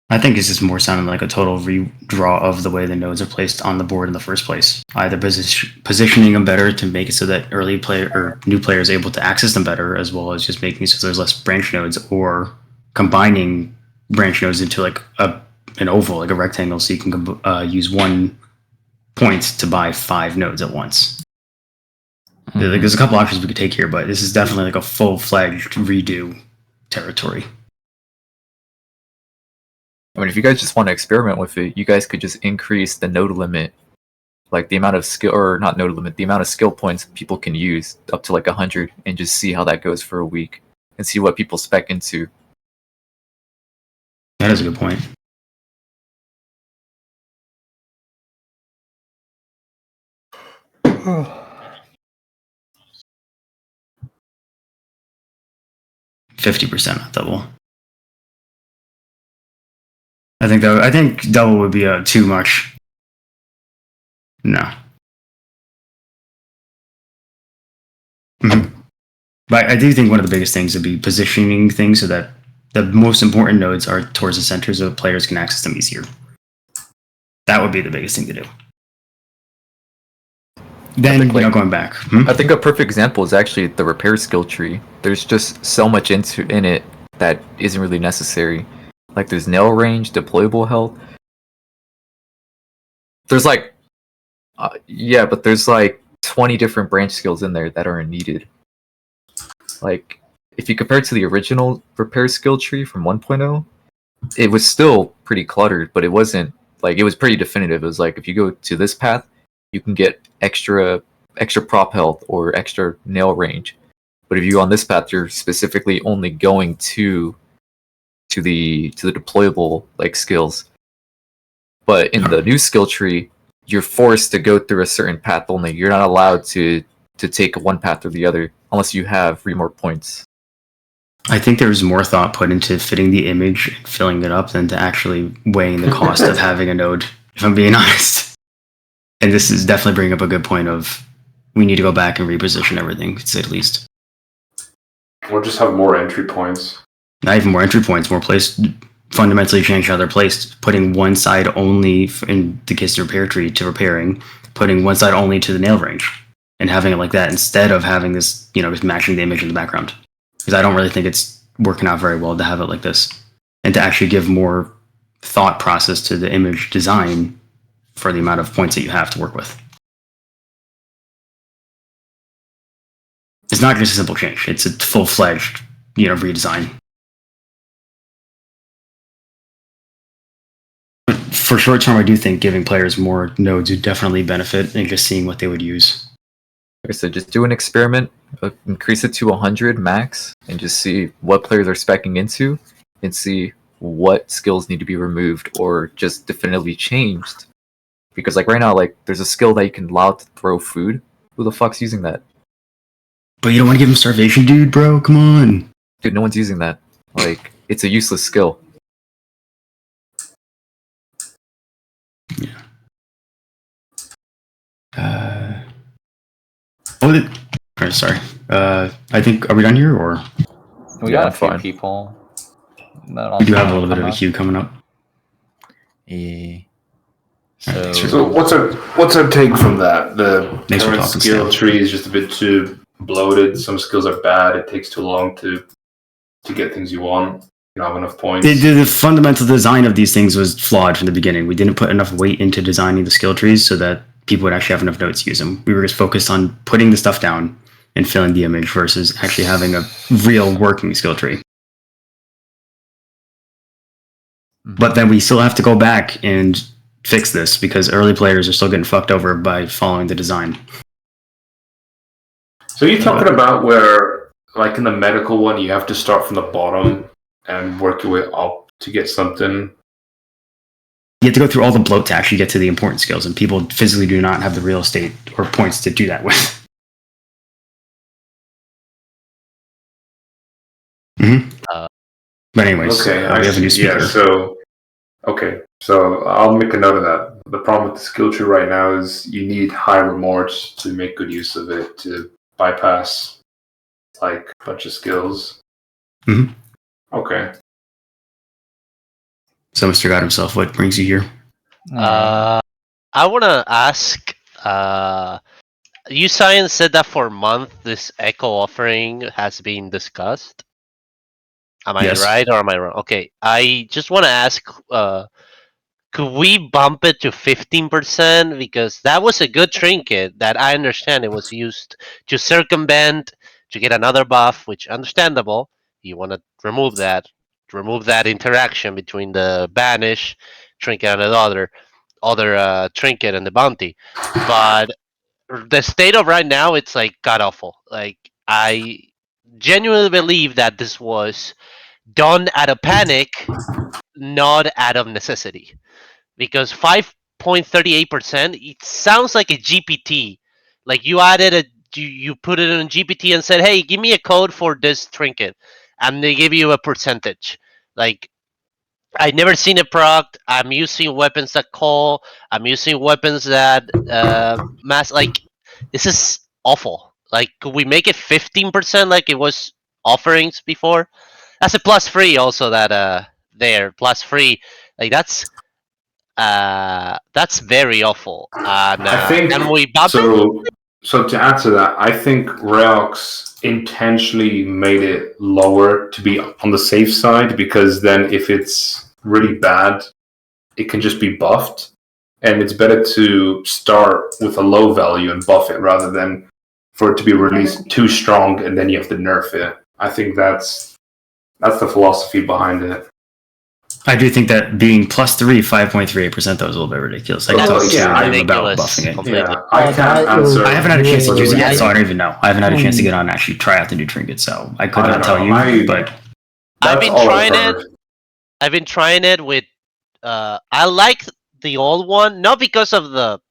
I think it's just more sounding like a total redraw of the way the nodes are placed on the board in the first place. Either positioning them better to make it so that early player or new players are able to access them better, as well as just making it so there's less branch nodes, or combining branch nodes into like an oval, like a rectangle, so you can use 1 point to buy 5 nodes at once. Like, there's a couple options we could take here, but this is definitely like a full-fledged redo territory. I mean, if you guys just want to experiment with it, you guys could just increase the node limit, like the amount of skill, or not node limit, the amount of skill points people can use up to like 100, and just see how that goes for a week and see what people spec into. That is a good point. %, double. I think double would be too much. No. But I do think one of the biggest things would be positioning things so that the most important nodes are towards the center so that players can access them easier. That would be the biggest thing to do. Then, going back. I think a perfect example is actually the repair skill tree. There's just so much in it that isn't really necessary. Like there's nail range, deployable health. There's like, but there's like 20 different branch skills in there that aren't needed. Like, if you compare it to the original repair skill tree from 1.0, it was still pretty cluttered, but it wasn't like, it was pretty definitive. It was like, if you go to this path, you can get extra prop health or extra nail range. But if you go on this path, you're specifically only going to the deployable like skills. But in the new skill tree, you're forced to go through a certain path only. You're not allowed to take one path or the other unless you have 3 more points. I think there was more thought put into fitting the image and filling it up than to actually weighing the cost of having a node, if I'm being honest. And this is definitely bringing up a good point of we need to go back and reposition everything, to say the least. Or just have more entry points. Not even more entry points, more placed, fundamentally change how they're placed. Putting one side only, in the case of repair tree, to repairing, putting one side only to the nail range, and having it like that instead of having this, just matching the image in the background. Because I don't really think it's working out very well to have it like this. And to actually give more thought process to the image design for the amount of points that you have to work with. It's not just a simple change. It's a full-fledged, redesign. for short term, I do think giving players more nodes would definitely benefit, and just seeing what they would use. Like I said, just do an experiment, increase it to 100 max, and just see what players are speccing into, and see what skills need to be removed or just definitively changed. Because like right now, like there's a skill that you can allow to throw food. Who the fuck's using that? But you don't want to give him starvation, dude, bro. Come on. Dude, no one's using that. Like, it's a useless skill. Yeah. Sorry. I think, are we done here, or? We Yeah, got I'm a few fine. people. We do have a little bit of a queue coming up. Yeah. Alright, thanks So what's our take from that? The Thanks for current talking, skill Sam. tree is just a bit too bloated. Some skills are bad. It takes too long to get things you want. You don't have enough points. The fundamental design of these things was flawed from the beginning. We didn't put enough weight into designing the skill trees so that people would actually have enough nodes to use them. We were just focused on putting the stuff down and filling the image versus actually having a real working skill tree. But then we still have to go back and fix this because early players are still getting fucked over by following the design. So you're talking about where, like in the medical one, you have to start from the bottom and work your way up to get something. You have to go through all the bloat to actually get to the important skills, and people physically do not have the real estate or points to do that with. But anyways, Okay, we have a new speaker. Yeah, so I'll make a note of that. The problem with the skill tree right now is you need high rewards to make good use of it to bypass like a bunch of skills. Mhm. Okay. So, Mr. God himself, what brings you here? I want to ask. You science said that for a month this echo offering has been discussed. Am I Yes. right or am I wrong? Okay, I just want to ask. Could we bump it to 15%? Because that was a good trinket that I understand it was used to circumvent, to get another buff, which understandable. You want to remove that interaction between the banish trinket and the other trinket and the bounty. But the state of right now, it's like god awful. Like I genuinely believe that this was done out of panic, not out of necessity. Because 5.38%, it sounds like a GPT. Like you put it in GPT and said, "Hey, give me a code for this trinket," and they give you a percentage. Like I never seen it proc. I'm using weapons that call. I'm using weapons that mass. Like this is awful. Like could we make it 15% like it was offerings before? That's a plus free also that there plus free. Like that's very awful. And I think can we bump it? so to answer that, I think Reox intentionally made it lower to be on the safe side because then if it's really bad, it can just be buffed. And it's better to start with a low value and buff it rather than for it to be released too strong and then you have to nerf it. I think that's the philosophy behind it. I do think that being plus 5.38% though is a little bit ridiculous. I can talk to yeah, you about ridiculous. buffing it. Completely. Yeah, I can't answer. I haven't had a chance to use it yet, I- so I don't even know. I haven't had a chance to get on and actually try out the new trinket, so I could I not don't tell know. you. But I've That's been all trying I've it. heard. I've been trying it with. I like the old one, not because of the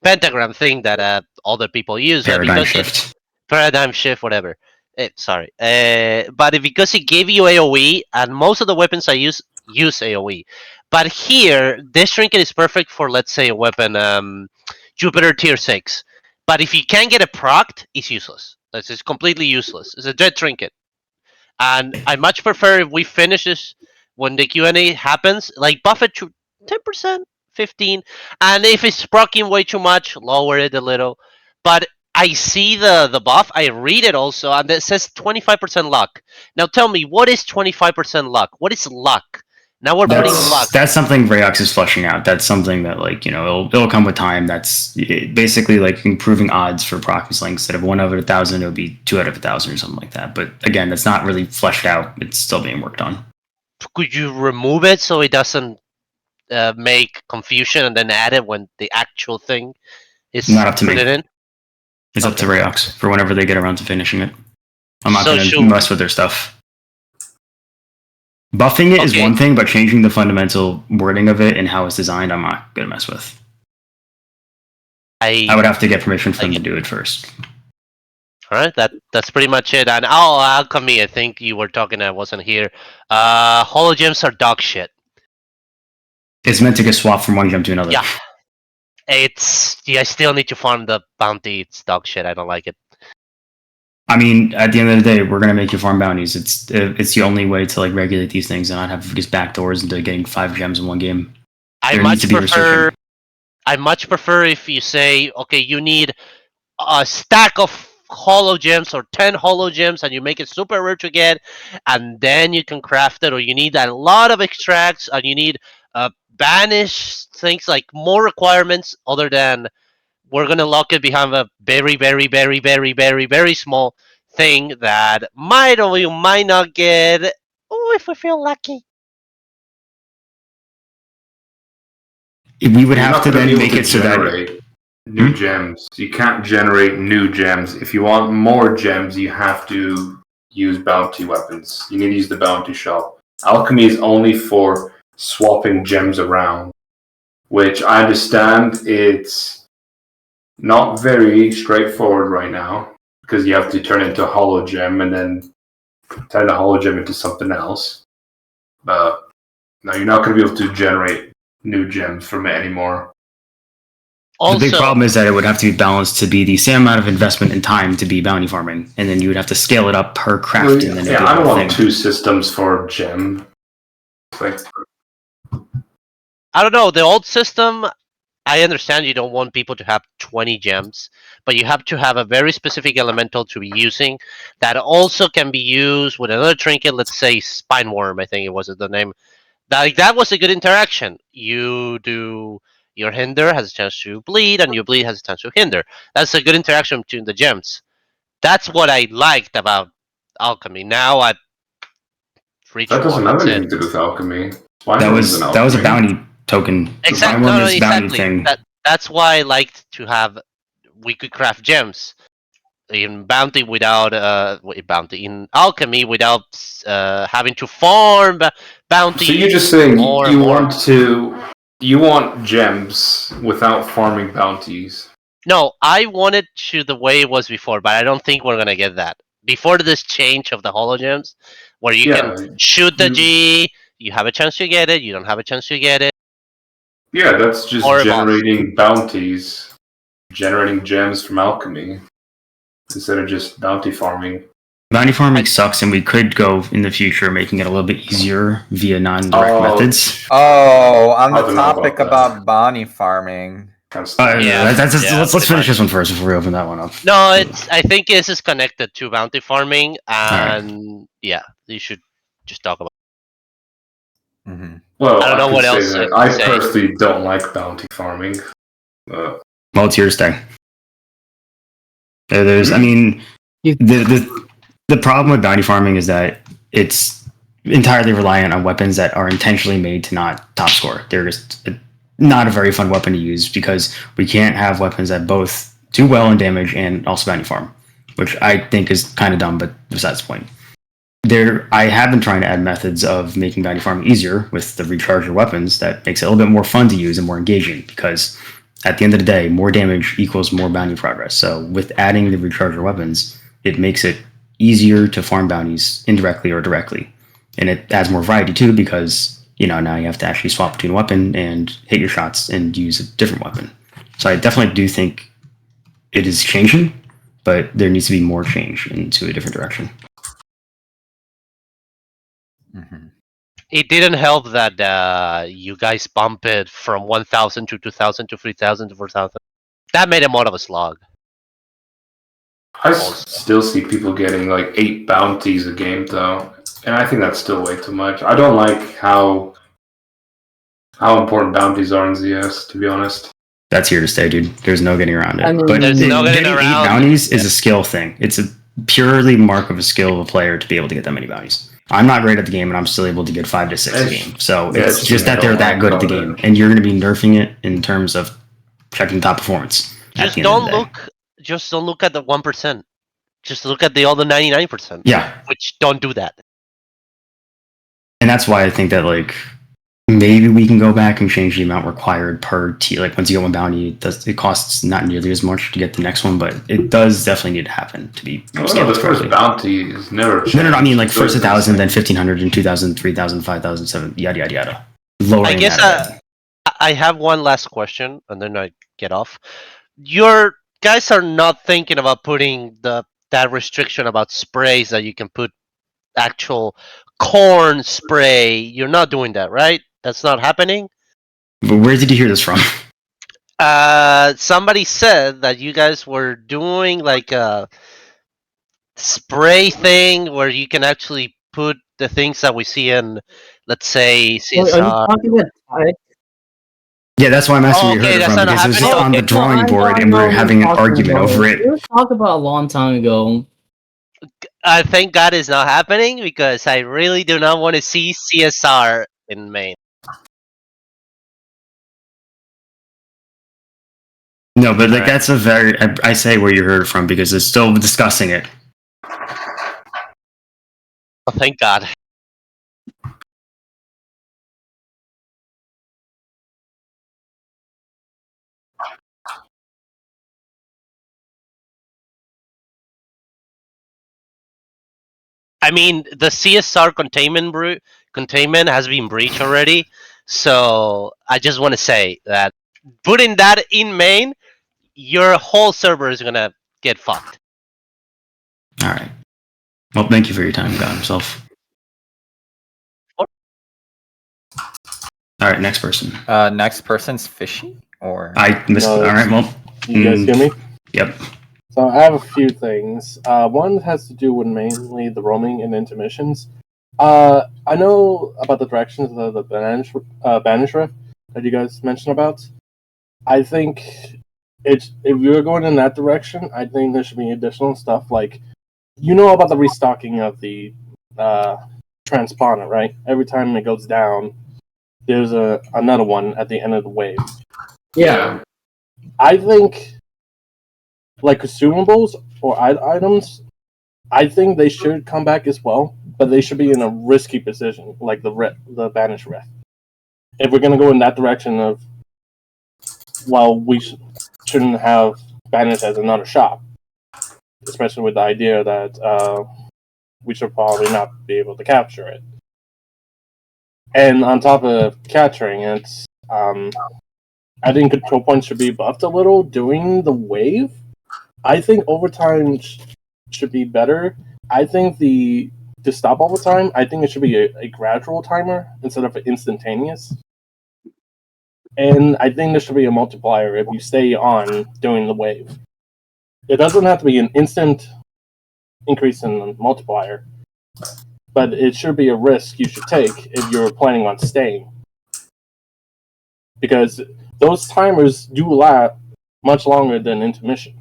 pentagram thing that other people use, but paradigm because shift. paradigm shift, whatever. Sorry, but because it gave you AOE, and most of the weapons I use AOE. But here, this trinket is perfect for, let's say, a weapon, Jupiter tier 6. But if you can't get it procced, it's useless. It's completely useless. It's a dead trinket. And I much prefer if we finish this when the QnA happens, like buff it to 10%, 15, and if it's proccing way too much, lower it a little. But I see the buff, I read it also, and it says 25% luck. Now tell me, what is 25% luck? What is luck? Now we're putting luck. That's something Rayox is fleshing out. That's something that, like, you know, it'll come with time. That's basically like improving odds for proc. Like instead of 1 out of 1,000, it'll be 2 out of 1,000 or something like that. But again, that's not really fleshed out. It's still being worked on. Could you remove it so it doesn't make confusion and then add it when the actual thing is Not up to me. put it in? It's up to Rayox for whenever they get around to finishing it. I'm not So going to should- mess with their stuff. Buffing it is Okay. one thing, but changing the fundamental wording of it and how it's designed, I'm not going to mess with. I would have to get permission from them to do it first. All right, that's pretty much it. And Alchemy, I think you were talking. I wasn't here. Hologems are dog shit. It's meant to get swapped from one gem to another. Yeah, I still need to farm the bounty. It's dog shit. I don't like it. I mean, at the end of the day, we're gonna make you farm bounties. It's the only way to like regulate these things and not have these backdoors into getting 5 gems in one game. I There much needs to be prefer. restriction. I much prefer if you say, okay, you need a stack of holo gems or 10 holo gems, and you make it super rare to get, and then you can craft it. Or you need a lot of extracts, and you need banish things, like more requirements other than we're gonna lock it behind a very, very, very, very, very, very small thing that might or you might not get. Oh, if we feel lucky. We would You're have not to gonna then be able make to it so that generate new gems. You can't generate new gems. If you want more gems, you have to use bounty weapons. You need to use the bounty shop. Alchemy is only for swapping gems around, which I understand it's not very straightforward right now because you have to turn it into a holo gem and then turn the holo gem into something else. Now you're not going to be able to generate new gems from it anymore. the big Also, problem is that it would have to be balanced to be the same amount of investment and time to be bounty farming, and then you would have to scale it up per craft. And then Yeah, I don't want 2 systems for gem. Like, I don't know. The old system, I understand you don't want people to have 20 gems, but you have to have a very specific elemental to be using that also can be used with another trinket. Let's say Spine Worm, I think it was the name. That was a good interaction. You do your hinder has a chance to bleed, and your bleed has a chance to hinder. That's a good interaction between the gems. That's what I liked about alchemy. Now I reach that doesn't have that's anything it. to do with alchemy. that was a bounty token. Exactly. Spine Worm No, is a bounty exactly. thing. That's why I liked to have. We could craft gems in bounty without bounty in alchemy without having to farm bounty. So you're just saying more you and more. you want gems without farming bounties. No, I want it to the way it was before, but I don't think we're gonna get that before this change of the hologems, where you can shoot the G. You have a chance to get it. You don't have a chance to get it. Yeah, that's just Or generating bounties, generating gems from alchemy instead of just bounty farming. Bounty farming sucks, and we could go in the future making it a little bit easier via non-direct methods. Oh, on I the don't know about topic that. about bounty farming. Let's pretty finish this one first before we open that one up. No, I think this is connected to bounty farming, and yeah, you should just talk about. Mm-hmm. Well, I don't know could what say else that. I I can say. personally don't like bounty farming. Well, it's your stay. There's, I mean, the problem with bounty farming is that it's entirely reliant on weapons that are intentionally made to not top score. They're just not a very fun weapon to use because we can't have weapons that both do well in damage and also bounty farm, which I think is kind of dumb, but besides the point. I have been trying to add methods of making bounty farming easier with the recharge your weapons that makes it a little bit more fun to use and more engaging because at the end of the day, more damage equals more bounty progress. So with adding the recharge your weapons, it makes it easier to farm bounties indirectly or directly. And it adds more variety too because, now you have to actually swap between a weapon and hit your shots and use a different weapon. So I definitely do think it is changing, but there needs to be more change into a different direction. Mm-hmm. It didn't help that you guys bump it from 1,000 to 2,000 to 3,000 to 4,000. That made it more of a slog. I still see people getting like 8 bounties a game though, and I think that's still way too much. I don't like how important bounties are in ZS, to be honest. That's here to stay, dude. There's no getting around it. I mean, But There's no getting around 8 bounties is a skill thing. It's a purely mark of a skill of a player to be able to get that many bounties. I'm not great at the game, and I'm still able to get 5 to 6 a game. So Yeah, it's just that they're that good at the game, and you're going to be nerfing it in terms of checking top performance. Just don't look. Just don't look at the 1%. Just look at the other 99%. Yeah, which don't do that. and that's why I think that like maybe we can go back and change the amount required per tier. Like once you get one bounty, it costs not nearly as much to get the next one, but it does definitely need to happen to be. No, the first bounty is never changed. No. I mean like first 1,000, then 1,500, and 2,000, 3,000, 5,000, 7, yada yada yada. Lowering I guess I have one last question, and then I get off. Your guys are not thinking about putting that restriction about sprays that you can put actual corn spray. You're not doing that, right? That's not happening. But where did you hear this from? Somebody said that you guys were doing like a spray thing where you can actually put the things that we see in, let's say, CSR. Yeah, that's why I'm asking where you heard it from, because it was just on the drawing board and we're having an argument over it. We were talking about a long time ago. Thank God it's not happening, because I really do not want to see CSR in Maine. No, but like that's a very I say where you heard it from because it's still discussing it. Oh, thank God. I mean, the CSR containment has been breached already, so I just want to say that putting that in Maine, your whole server is gonna get fucked. All right. Well, thank you for your time, God himself. All right, next person. Next person's fishy, or I missed. No, all right, well, You guys hear me? Yep. So I have a few things. One has to do with mainly the roaming and intermissions. I know about the directions of the banish rift that you guys mentioned about. I think if you're going in that direction, I think there should be additional stuff like, you know about the restocking of the transponder, right? Every time it goes down, there's another one at the end of the wave. Yeah. I think, like consumables or items, I think they should come back as well, but they should be in a risky position, like the banish rift. If we're gonna go in that direction of, well, we shouldn't have banish as another shop, especially with the idea that we should probably not be able to capture it. And on top of capturing it, I think control points should be buffed a little during the wave. I think overtime should be better. I think to stop overtime, I think it should be a gradual timer instead of an instantaneous. And I think there should be a multiplier if you stay on during the wave. It doesn't have to be an instant increase in the multiplier, but it should be a risk you should take if you're planning on staying. Because those timers do last much longer than intermission.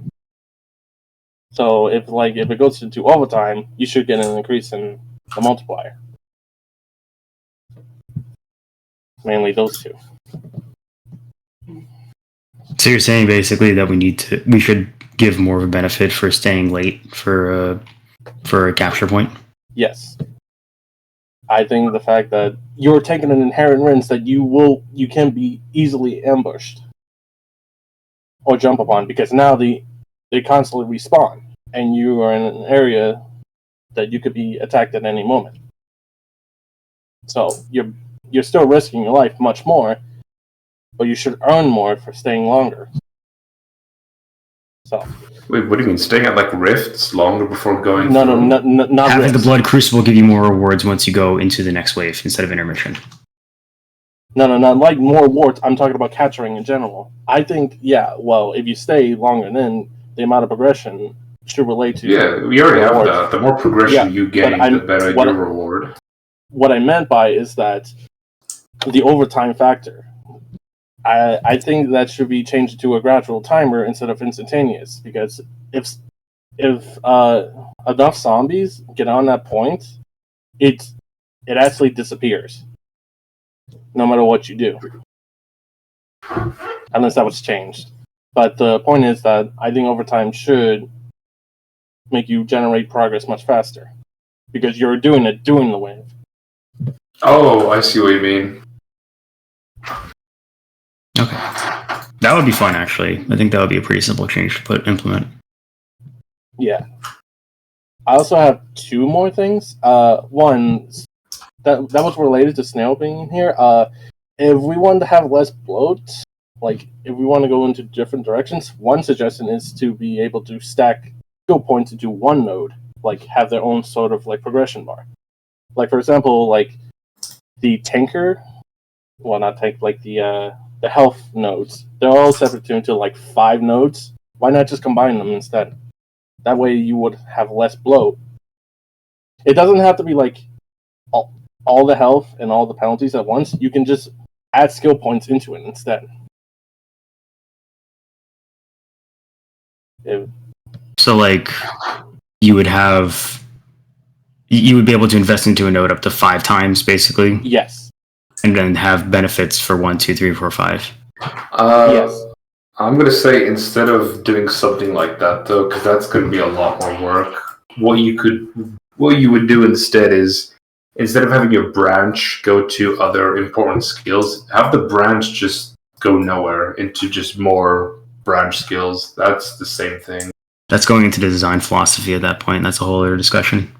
So if it goes into overtime, you should get an increase in the multiplier. Mainly those two. So you're saying basically that we should give more of a benefit for staying late for a capture point? Yes. I think the fact that you're taking an inherent risk that you can be easily ambushed or jump upon, because now they constantly respawn and you are in an area that you could be attacked at any moment. So you're still risking your life much more, but you should earn more for staying longer. So Wait, what do you mean? Staying at like rifts longer before going? No, not having rifts. the blood crucible give you more rewards once you go into the next wave instead of intermission. No, not like more wards. I'm talking about capturing in general. I think, yeah, well, if you stay longer, then the amount of progression should relate to. Yeah, we already have rewards. that. The more progression you gain, the better your reward. What I meant by is that the overtime factor. I think that should be changed to a gradual timer instead of instantaneous, because if enough zombies get on that point, it actually disappears, no matter what you do, unless that was changed. But the point is that I think overtime should make you generate progress much faster because you're doing the wave. Oh, I see what you mean. Okay, that would be fun. Actually, I think that would be a pretty simple change to implement. Yeah. I also have two more things. One that was related to Snail being here. If we want to have less bloat, like if we want to go into different directions, one suggestion is to be able to stack skill points into one node, like have their own sort of like progression bar. Like for example, like the tanker, well not tank, like the health nodes. They're all separate into like 5 nodes. Why not just combine them instead? That way you would have less bloat. It doesn't have to be like all the health and all the penalties at once. You can just add skill points into it instead. So, like, you would be able to invest into a node up to 5 times, basically. Yes. And then have benefits for 1, 2, 3, 4, 5. Yes. I'm gonna say instead of doing something like that though, because that's gonna be a lot more work. What you would do instead is, instead of having your branch go to other important skills, have the branch just go nowhere into just more branch skills. That's the same thing. That's going into the design philosophy at that point. That's a whole other discussion.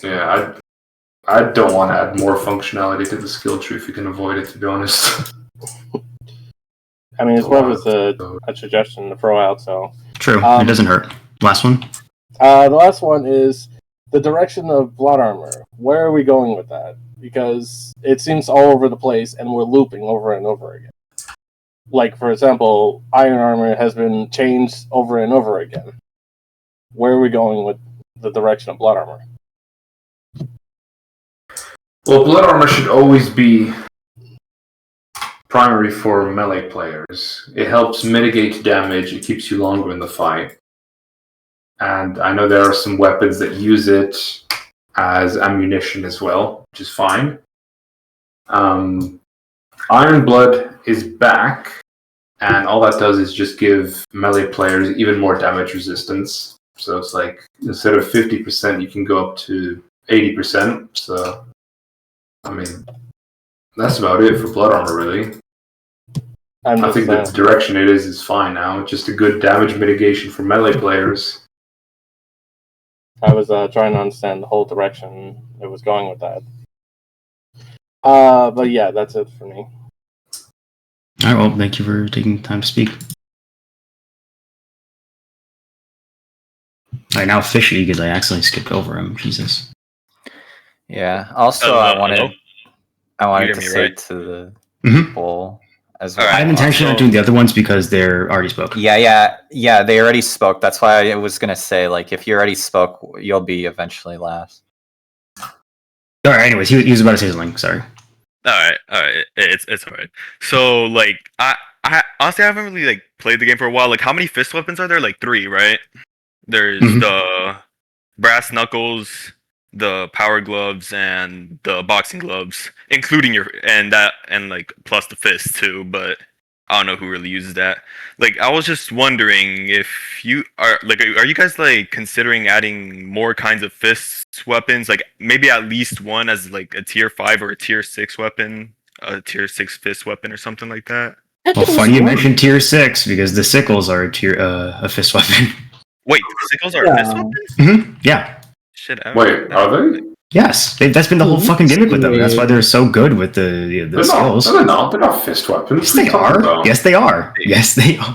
Yeah, I don't want to add more functionality to the skill tree if you can avoid it, to be honest. I mean, it's more of a suggestion to throw out, so... True, it doesn't hurt. Last one? The last one is the direction of blood armor. Where are we going with that? Because it seems all over the place, and we're looping over and over again. Like, for example, iron armor has been changed over and over again. Where are we going with the direction of blood armor? Well, blood armor should always be primary for melee players. It helps mitigate damage, it keeps you longer in the fight. And I know there are some weapons that use it as ammunition as well, which is fine. Iron Blood is back, and all that does is just give melee players even more damage resistance. So it's like, instead of 50%, you can go up to 80%. So, I mean, that's about it for blood armor, really. I think the direction it is fine now. Just a good damage mitigation for melee players. I was trying to understand the whole direction it was going with that. But yeah, that's it for me. All right, well, thank you for taking time to speak. All right, now Fishy, because I accidentally skipped over him. Jesus. Yeah. Also, I wanted to say to the people as well. I'm intentionally not doing the other ones because they're already spoke. Yeah. They already spoke. That's why I was gonna say, like, if you already spoke, you'll be eventually last. All right. Anyways, he was about to say something. Sorry. All right. It's all right. So, like, I honestly haven't really like played the game for a while. Like, how many fist weapons are there? Like 3, right? There's the brass knuckles, the power gloves, and the boxing gloves, including and like plus the fist too. But I don't know who really uses that. Like, I was just wondering if you are you guys like considering adding more kinds of fist weapons? Like maybe at least one as like a tier 5 or a tier 6 weapon, a tier 6 fist weapon or something like that. Well, funny you mentioned tier 6 because the sickles are a fist weapon. Wait, the sickles are a fist weapon? Mm-hmm. Yeah. Shit. Wait, are they? Yes, that's been the whole fucking gimmick with them. That's why they're so good with the skills. They're not fist weapons. Yes, they are. Yes, they are. Yes, they are.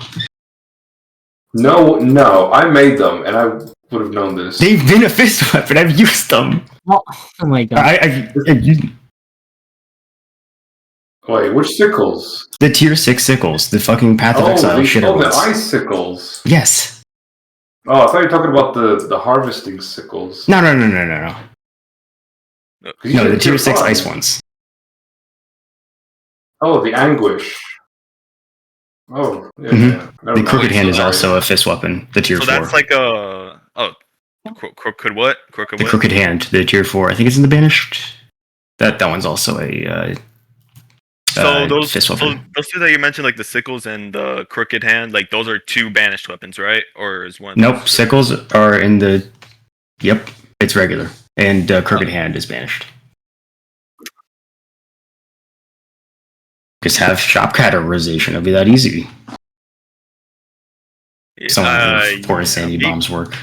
No, I made them, and I would have known this. They've been a fist weapon. I've used them. Oh my god. I've used them. Wait, which sickles? The tier 6 sickles, the fucking Path of Exile shit. The ice sickles. Yes. Oh, I thought you were talking about the harvesting sickles. No. No, the tier 6 ice ones. Oh, the anguish. Oh, yeah. The crooked hand is also a fist weapon. The tier 4. So that's like a Crooked what? Crooked The what? crooked hand, the tier 4. I think it's in the banished. That one's also a So those fist weapon. those two that you mentioned, like the sickles and the crooked hand, like those are 2 banished weapons, right? Or is one? Nope, sickles are in the. Yep, it's regular, and crooked hand is banished. Just have shop categorization. It'll be that easy. Some of the poor sandy bombs work.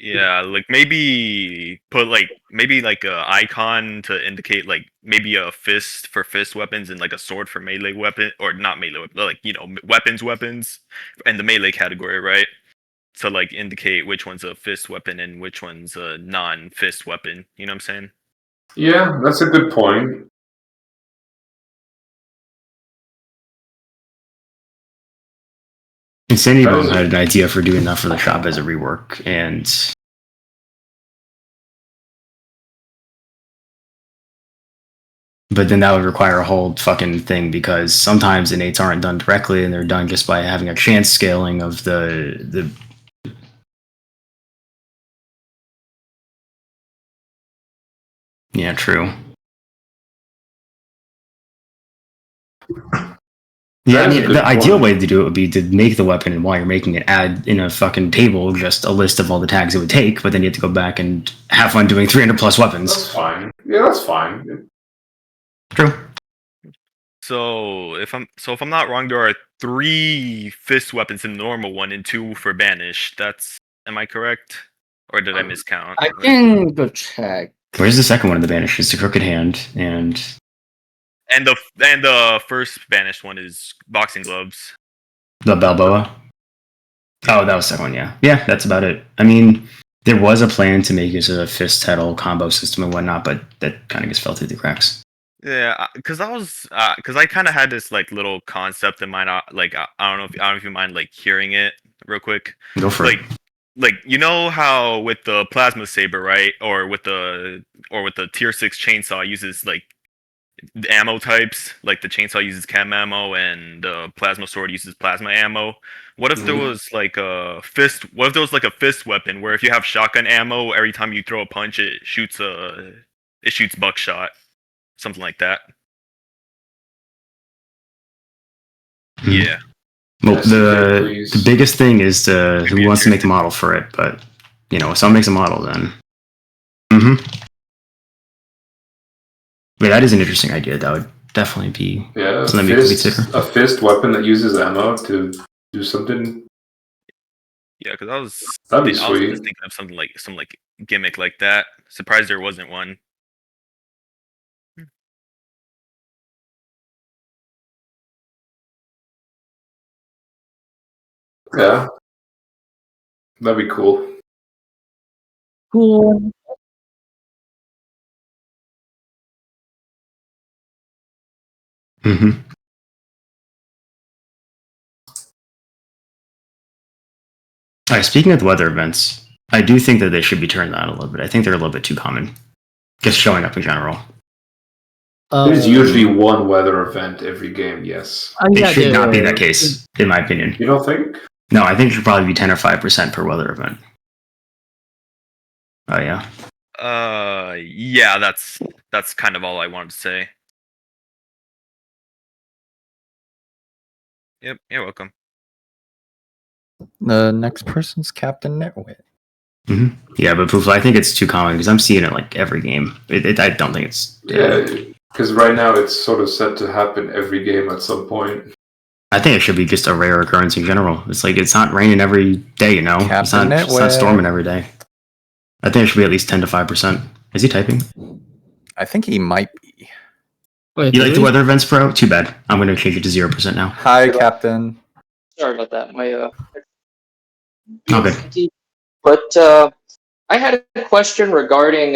Yeah, like maybe put like a icon to indicate like maybe a fist for fist weapons and like a sword for melee weapon, or not melee weapon, like weapons in the melee category, right? To like indicate which one's a fist weapon and which one's a non-fist weapon. You know what I'm saying? Yeah, that's a good point. Insanity Bomb had an idea for doing that for the shop as a rework, and but then that would require a whole fucking thing, because sometimes innates aren't done directly and they're done just by having a chance scaling of the yeah, true. Yeah, I mean, the ideal way to do it would be to make the weapon, and while you're making it, add in a fucking table just a list of all the tags it would take, but then you have to go back and have fun doing 300 plus weapons. That's fine. Yeah, that's fine. True. So if I'm not wrong, there are 3 fist weapons in the normal one and 2 for banished. Am I correct? Or did I miscount? I can go check. Where's the second one in the banish? It's the crooked hand, and the first banished one is boxing gloves. the Balboa. Oh, that was the second one, yeah. Yeah, that's about it. I mean, there was a plan to make it a fist heddle combo system and whatnot, but that kind of just fell through the cracks. Yeah, because I kind of had this like little concept in mind. Like I don't know if you mind like hearing it real quick. Go for it. Like you know how with the plasma saber, right, or with the tier 6 chainsaw uses like the ammo types, like the chainsaw uses chem ammo and the plasma sword uses plasma ammo. What if there was like a fist? What if there was like a fist weapon where if you have shotgun ammo, every time you throw a punch, it shoots buckshot, something like that. Yeah. Well, the biggest thing is who wants to make the model for it, but if someone makes a model, then. Wait, that is an interesting idea. That would definitely be something a fist weapon that uses ammo to do something. Yeah, because that'd be I was sweet. just thinking of some gimmick like that. Surprised there wasn't one. Yeah, that'd be cool. Cool. All right, speaking of the weather events, I do think that they should be turned on a little bit. I think they're a little bit too common, just showing up in general. There's usually one weather event every game, yes. It should not be that case, in my opinion. You don't think? No, I think it should probably be 10 or 5% per weather event. Oh, yeah? Yeah, that's kind of all I wanted to say. Yep, you're welcome. The next person's Captain Nitwit. Yeah, but Poofla, I think it's too common because I'm seeing it like every game. I don't think it's... Yeah, because right now it's sort of set to happen every game at some point. I think it should be just a rare occurrence in general. It's like it's not raining every day, It's not storming every day. I think it should be at least 10 to 5%. Is he typing? I think he might be. Wait, you like the weather events, Pro? Too bad. I'm going to change it to 0% now. Hi, Captain. Sorry about that. My Okay. But I had a question regarding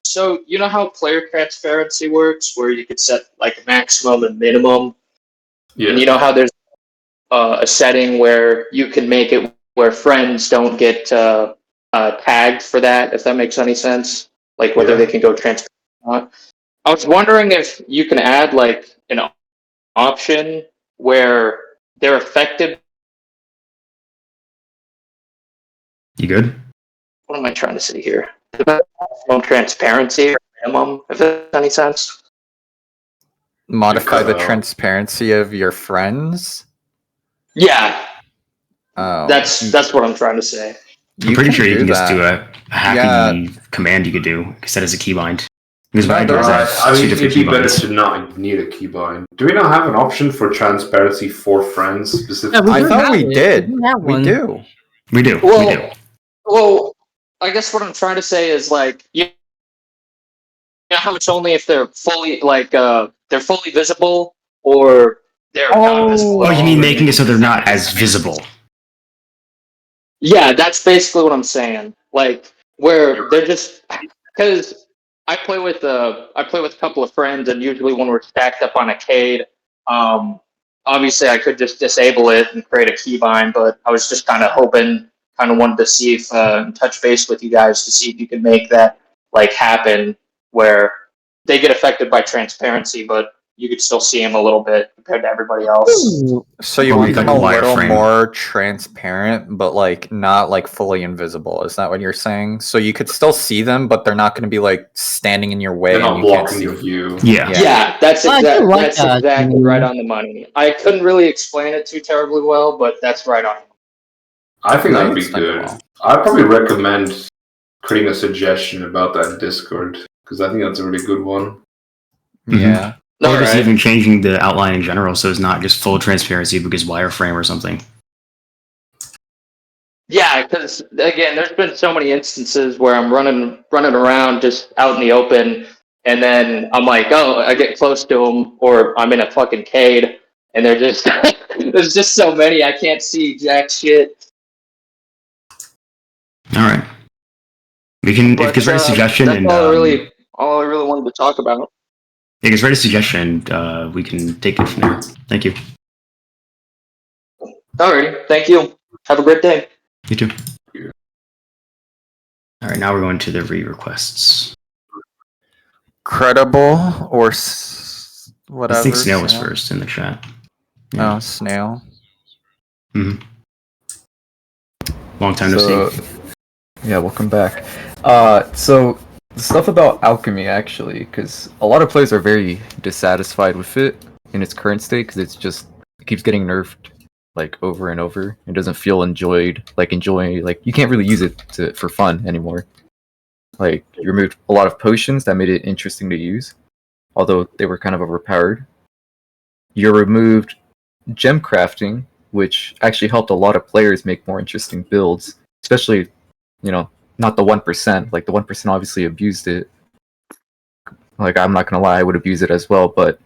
so you know how player transparency works, where you could set like a maximum and minimum. Yeah. And you know how there's a setting where you can make it where friends don't get tagged for that, if that makes any sense, like whether they can go transparent or not. I was wondering if you can add like an option where they're affected. You good? what am I trying to say here? Maximum transparency or minimum, if it makes any sense. Modify the Cut out. transparency of your friends. Yeah, Oh, that's what I'm trying to say. I'm pretty sure you can just that. do a hacky command you could do set as a keybind. Because what I do is I have I two mean, different it'd be better keybinds. to not need a keybind. Do we not have an option for transparency for friends specifically? I thought we did. We do. We do. Well, we do. Well, I guess what I'm trying to say is like you know how it's only if they're fully they're fully visible or they're not visible. Oh, you mean making it so they're not as visible? Yeah, that's basically what I'm saying. Like where they're just because I play with a couple of friends, and usually when we're stacked up on a Cade, obviously I could just disable it and create a keybind, but I was just kind of wanted to see if touch base with you guys to see if you could make that like happen where they get affected by transparency, but you could still see them a little bit compared to everybody else. So you Or want make them like a a little wireframe. more transparent, but like not like fully invisible. Is that what you're saying? So you could still see them, but they're not going to be like standing in your way They're and not you can't blocking see. your view. Yeah. Yeah, that's I do like that's that. exactly right on the money. I couldn't really explain it too terribly well, but that's right on. I think No, that'd be it's not good. well. I'd probably recommend creating a suggestion about that in Discord because I think that's a really good one. Yeah. Or just Alright. even changing the outline in general so it's not just full transparency because wireframe or something. Yeah, because again, there's been so many instances where I'm running around just out in the open, and then I'm like, oh, I get close to them, or I'm in a fucking Cade, and they're just there's just so many I can't see jack shit. All right. We can, if it's ready suggestion that's and all I really wanted to talk about. if it's ready suggestion, we can take it from there. Thank you. Alrighty, thank you. Have a great day. You too. All right, now we're going to the re-requests. Credible or whatever. I think Snail was first in the chat. Oh, Snail. Mm-hmm. Long time no see. Yeah, welcome back. So the stuff about alchemy actually, because a lot of players are very dissatisfied with it in its current state because it keeps getting nerfed like over and over. It doesn't feel enjoying like you can't really use it for fun anymore. Like you removed a lot of potions that made it interesting to use, although they were kind of overpowered. You removed gem crafting, which actually helped a lot of players make more interesting builds, especially, not the 1%. Like the 1% obviously abused it. Like I'm not gonna lie, I would abuse it as well, but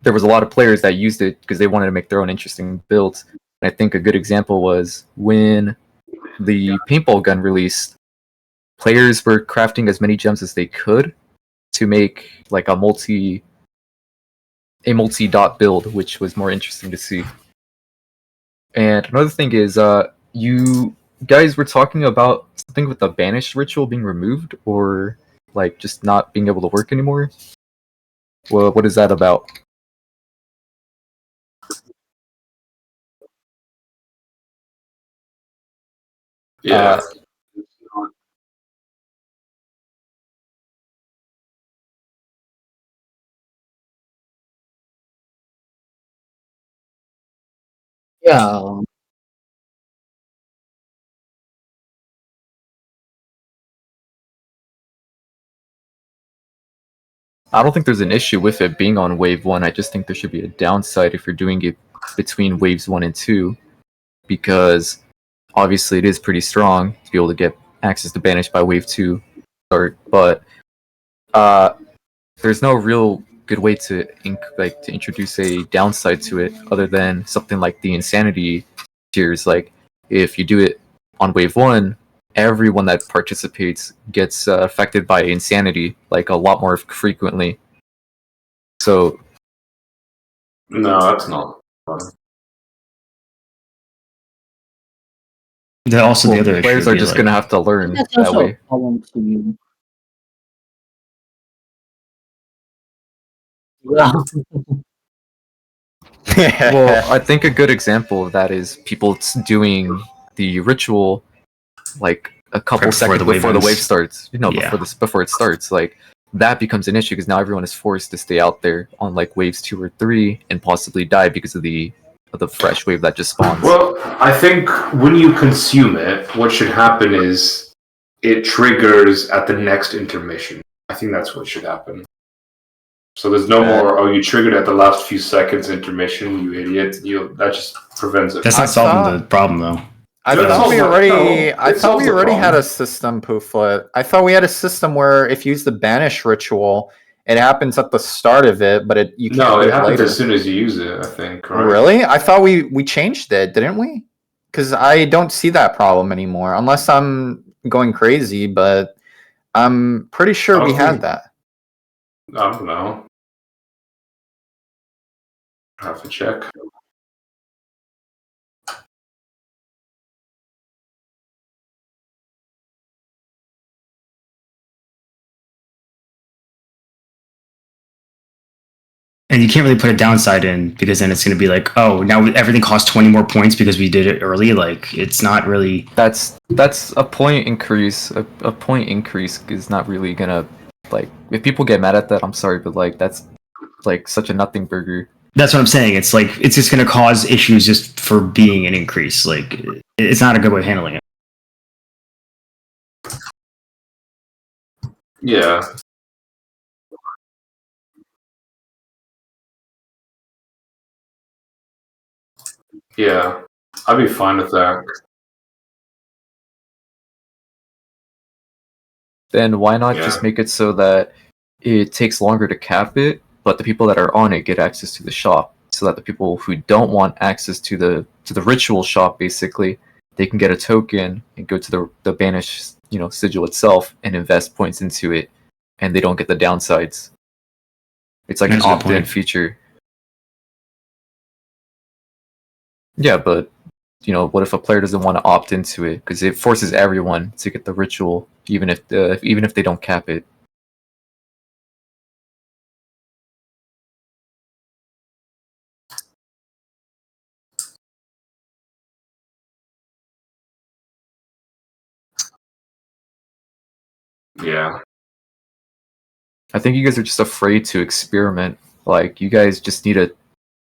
there was a lot of players that used it because they wanted to make their own interesting builds. And I think a good example was when the paintball gun released, players were crafting as many gems as they could to make like a multi-dot build, which was more interesting to see. And another thing is, you guys were talking about something with the banished ritual being removed, or like just not being able to work anymore. Well, what is that about? Yeah. Yeah. I don't think there's an issue with it being on wave 1. I just think there should be a downside if you're doing it between waves 1 and 2, because obviously it is pretty strong to be able to get access to banish by wave 2 but there's no real good way to introduce a downside to it other than something like the insanity tiers. Like if you do it on wave 1, everyone that participates gets affected by insanity like a lot more frequently. So no, that's not fun. The other players issue are would be, just like, gonna have to learn That's that also way. a problem to you. Yeah. Well, I think a good example of that is people doing the ritual like a couple Right before seconds the wave before the wave ends. starts. Yeah. Before it starts, like that becomes an issue because now everyone is forced to stay out there on like waves 2 or 3 and possibly die because of the fresh wave that just spawns. Well, I think when you consume it, what should happen is it triggers at the next intermission. I think that's what should happen. So there's no more. Oh, you triggered at the last few seconds intermission, you idiot! That just prevents it. That's not solving the problem though. I That's thought also we not- already. no, I it thought solves we the already had problem. a system, Pooflet. I thought we had a system where if you use the banish ritual, it happens at the start of it, but you can't. No, do it happens later. as soon as you use it. I think. Right? Really? I thought we changed it, didn't we? Because I don't see that problem anymore, unless I'm going crazy. But I'm pretty sure we had that. I don't know. I have to check. And you can't really put a downside in because then it's going to be like, oh, now everything costs 20 more points because we did it early. Like, it's not really. That's a point increase. A point increase is not really gonna, like, if people get mad at that, I'm sorry, but like that's like such a nothing burger. That's what I'm saying. It's like it's just going to cause issues just for being an increase. Like, it's not a good way of handling it. Yeah. Yeah, I'd be fine with that. Then why not Yeah. just make it so that it takes longer to cap it, but the people that are on it get access to the shop, so that the people who don't want access to the ritual shop, basically, they can get a token and go to the banish sigil itself and invest points into it, and they don't get the downsides. It's like That's an a good opt-in point. feature. Yeah, but what if a player doesn't want to opt into it because it forces everyone to get the ritual, even if they don't cap it. Yeah. I think you guys are just afraid to experiment. Like, you guys just need to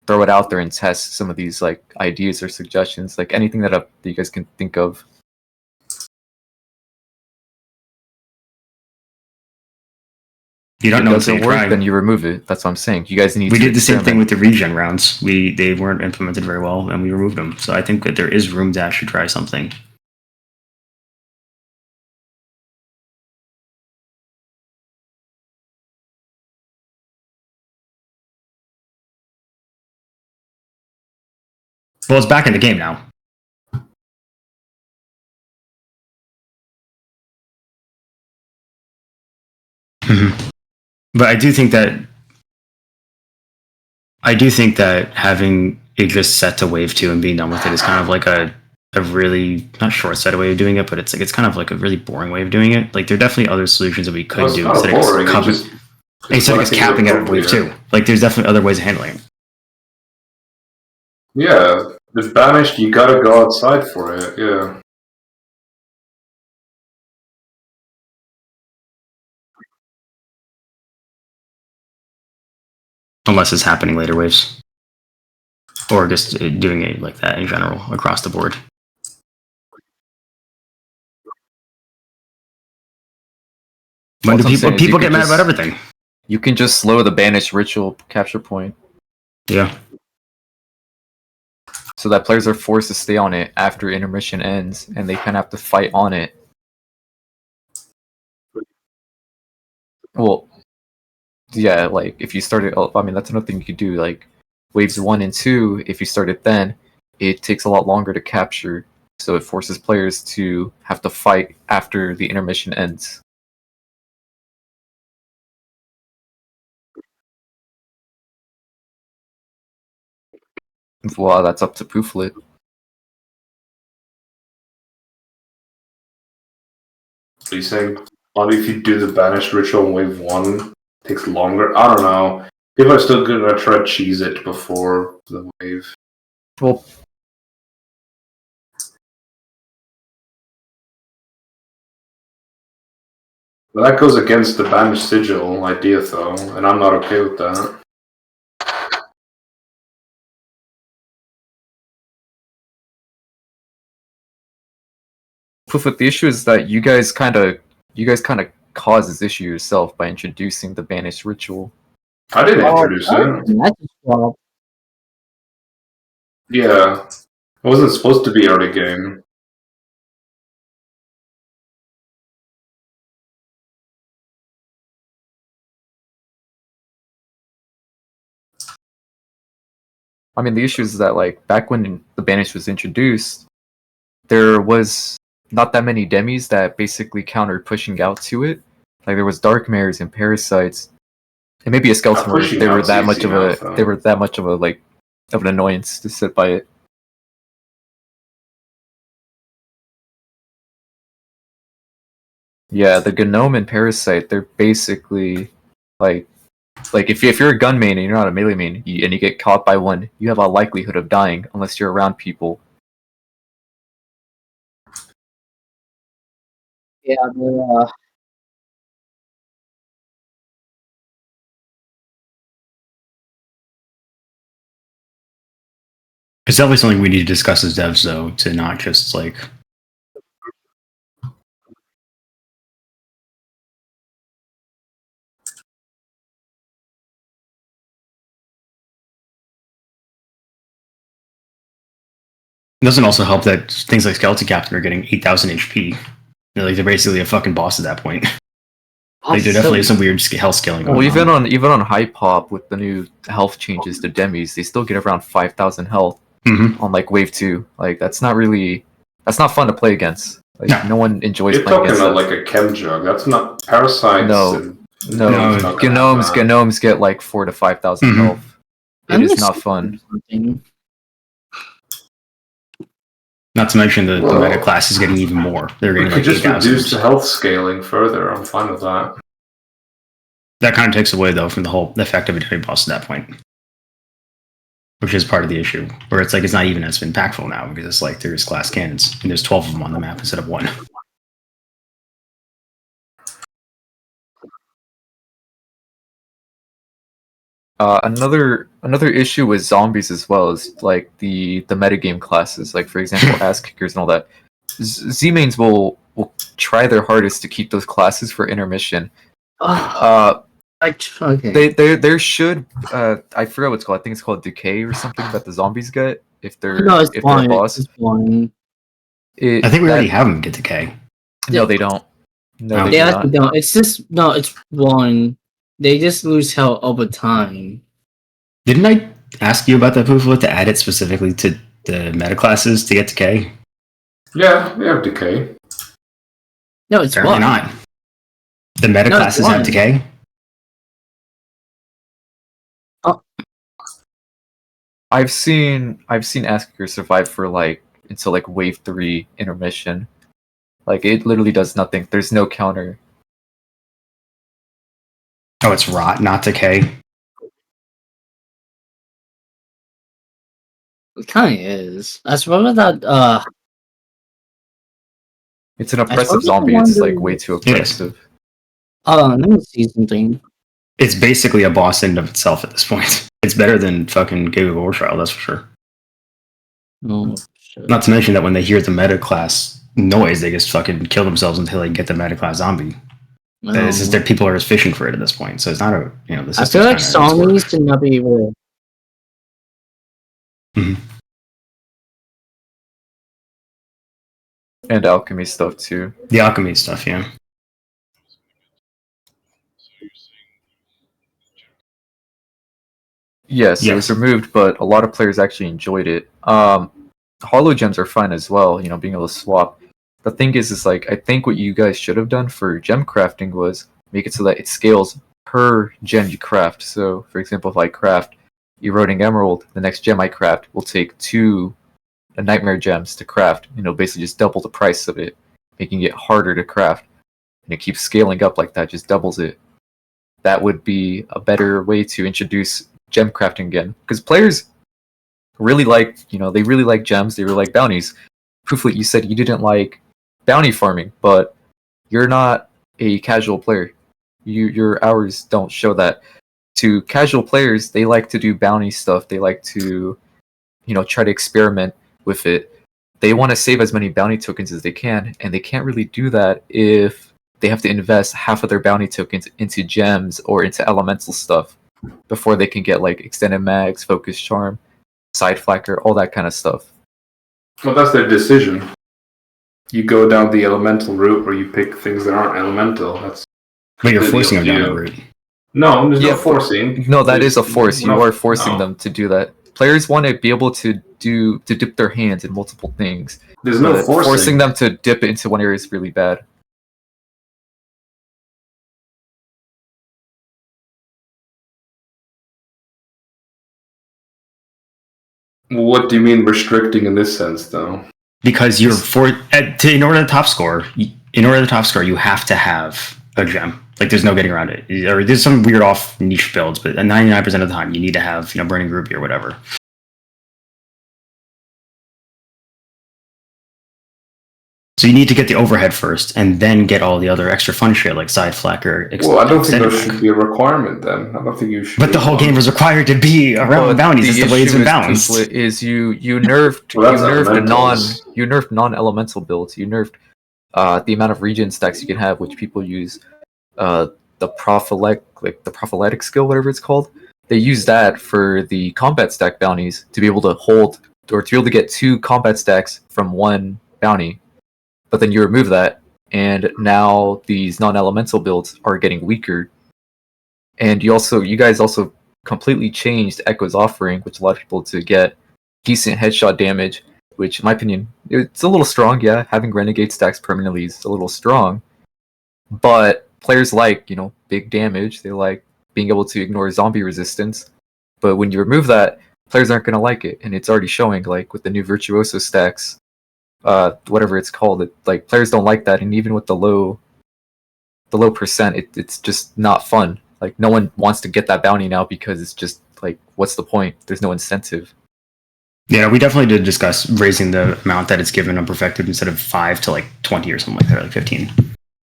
throw it out there and test some of these like ideas or suggestions, like anything that you guys can think of. You don't If know it until doesn't you work, try. then you remove it. That's what I'm saying. You guys need. We to did the same thing experiment. with the regen rounds. They weren't implemented very well, and we removed them. So I think that there is room to actually try something. Well, it's back in the game now. But I do think that having it just set to wave 2 and being done with it is kind of like a really not short-sighted way of doing it, but it's kind of like a really boring way of doing it. Like, there are definitely other solutions that we could do instead of just capping it at wave 2. Like, there's definitely other ways of handling it. Yeah, if banished, you gotta go outside for it. Yeah. Unless it's happening later waves. Or just doing it like that in general across the board. When do people get mad about everything? You can just slow the banish ritual capture point. Yeah. So that players are forced to stay on it after intermission ends, and they kind of have to fight on it. Well, yeah, like if you started, I mean, that's another thing you could do. Like waves 1 and 2, if you start it then, it takes a lot longer to capture, so it forces players to have to fight after the intermission ends. Well, that's up to Pooflet. So you saying maybe if you do the banish ritual in wave 1, it takes longer? I don't know. People are still gonna try to cheese it before the wave. Well, Well, that goes against the banished sigil idea, though, and I'm not okay with that. But the issue is that you guys kind of caused this issue yourself by introducing the banished ritual. I didn't introduce it. Magic swap. Yeah, it wasn't supposed to be early game. I mean, the issue is that like back when the banish was introduced, there was not that many demis that basically countered pushing out to it. Like there was dark mares and parasites, and maybe a skeleton. Where pushing they were out's that much easy of enough, a though. they were that much of a like of an annoyance to sit by it. Yeah, the gnome and parasite, they're basically like if you're a gun main and you're not a melee main, and you get caught by one, you have a likelihood of dying unless you're around people. Yeah, but, It's definitely something we need to discuss as devs, though, to not just like. It doesn't also help that things like Skeleton Captain are getting 8,000 HP. They're basically a fucking boss at that point. Like there definitely is some weird health scaling going Well, even on high pop with the new health changes to demis, they still get around 5,000 health on like wave 2. Like that's not fun to play against. Like no one enjoys You're playing talking against about that. like a chem jug. That's not parasites. No, and no, gnomes get like 4,000 to 5,000 health. It is not fun. Not to mention the meta class is getting even more. They're We getting could like just 8,000. reduce the health scaling further. I'm fine with that. That kind of takes away though from the whole effect of a demi boss at that point, which is part of the issue. Where it's like it's not even as impactful now because it's like there's glass cannons and there's 12 of them on the map instead of one. Another issue with zombies as well is like the metagame classes. Like for example, ass kickers and all that. Z mains will try their hardest to keep those classes for intermission. Okay. There should I forgot what it's called. I think it's called decay or something that the zombies get if they're No, it's if they're a blind. boss. It's blind. I think we already have them get decay. No, they don't. No, They do actually not. don't. It's just no. It's one. They just lose health over time. Didn't I ask you about that, Pooflo, to add it specifically to the meta classes to get decay? Yeah, we have decay. No, it's Apparently one. not. The meta No, it's classes have one. decay? I've seen ass kickers survive for like until like wave 3 intermission. Like it literally does nothing. There's no counter. Oh, it's rot, not decay. It kind of is. I remember that. It's an oppressive zombie. It's like way too oppressive. Let me see something. It's basically a boss in of itself at this point. It's better than fucking Gig of War Trial, that's for sure. Oh, shit. Not to mention that when they hear the meta class noise, they just fucking kill themselves until they get the meta class zombie. It's just that people are just fishing for it at this point, so it's not a the I feel like zombies should not be able to. And alchemy stuff too. The alchemy stuff, yeah. Yes, it was removed, but a lot of players actually enjoyed it. Hollow gems are fine as well, being able to swap. The thing is like, I think what you guys should have done for gem crafting was make it so that it scales per gem you craft. So, for example, if I craft Eroding Emerald, the next gem I craft will take 2 Nightmare gems to craft, basically just double the price of it, making it harder to craft. And it keeps scaling up like that, just doubles it. That would be a better way to introduce gem crafting again. Because players really like, they really like gems, they really like bounties. Pooflet, you said you didn't like bounty farming, but you're not a casual player. Your hours don't show that. To casual players, they like to do bounty stuff. They like to, try to experiment with it. They want to save as many bounty tokens as they can, and they can't really do that if they have to invest half of their bounty tokens into gems or into elemental stuff before they can get like extended mags, focus charm, side flacker, all that kind of stuff. Well, that's their decision. You go down the elemental route, or you pick things that aren't elemental. That's But you're completely forcing up them to down you. that route. No, there's no forcing. No, that is a force. You are forcing no. them to do that. Players want to be able to dip their hands in multiple things. There's no but forcing. Forcing them to dip into one area is really bad. What do you mean restricting in this sense, though? Because you're in order to top score, you have to have a gem. Like there's no getting around it. Or there's some weird off niche builds, but 99% of the time you need to have burning ruby or whatever. So you need to get the overhead first, and then get all the other extra fun shit like side flacker. Well, I don't think there should be a requirement then. I don't think you should. But the whole game was required to be around bounties. That's the way it's been balanced. Is you nerfed non-elemental builds. You nerfed the amount of regen stacks you can have, which people use the prophylatic skill, whatever it's called. They use that for the combat stack bounties to be able to hold or to be able to get 2 combat stacks from one bounty. But then you remove that, and now these non-elemental builds are getting weaker. And you guys also completely changed Echo's offering, which allowed people to get decent headshot damage, which, in my opinion, it's a little strong. Yeah, having renegade stacks permanently is a little strong, but players like big damage. They like being able to ignore zombie resistance. But when you remove that, players aren't going to like it, and it's already showing. Like with the new virtuoso stacks. Whatever it's called, like players don't like that, and even with the low percent, it's just not fun. Like no one wants to get that bounty now because it's just like, what's the point? There's no incentive. Yeah, we definitely did discuss raising the amount that it's given on perfected instead of 5 to like 20 or something like that, like 15.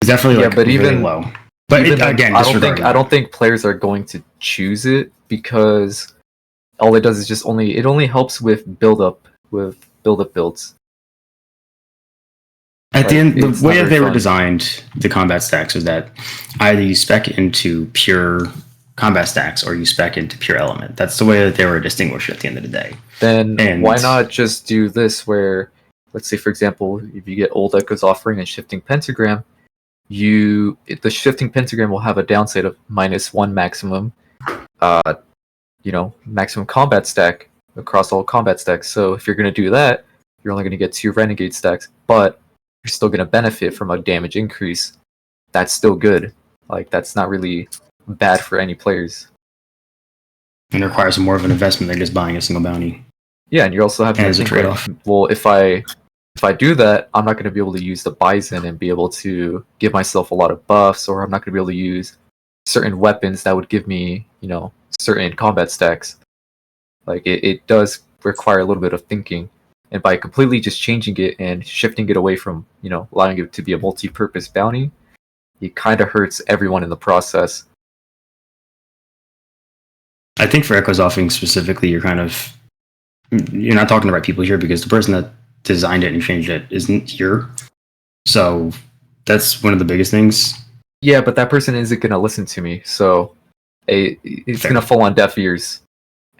It's definitely but really even low. But again, I don't think players are going to choose it because all it does is it only helps with build up builds. At the end, the way that they were designed, the combat stacks, was that either you spec into pure combat stacks or you spec into pure element. That's the way that they were distinguished at the end of the day. Then why not just do this where, let's say, for example, if you get Old Echo's offering and Shifting Pentagram, the Shifting Pentagram will have a downside of -1 maximum, maximum combat stack across all combat stacks. So if you're going to do that, you're only going to get 2 renegade stacks, but you're still going to benefit from a damage increase. That's still good. Like that's not really bad for any players. And it requires more of an investment than just buying a single bounty. Yeah, and you're also having as a trade-off. Well, if I do that, I'm not going to be able to use the Bison and be able to give myself a lot of buffs, or I'm not going to be able to use certain weapons that would give me, certain combat stacks. Like it does require a little bit of thinking. And by completely just changing it and shifting it away from, allowing it to be a multi-purpose bounty, it kind of hurts everyone in the process. I think for Echo's offering specifically, you're not talking to the right people here because the person that designed it and changed it isn't here. So that's one of the biggest things. Yeah, but that person isn't going to listen to me. So it's going to fall on deaf ears.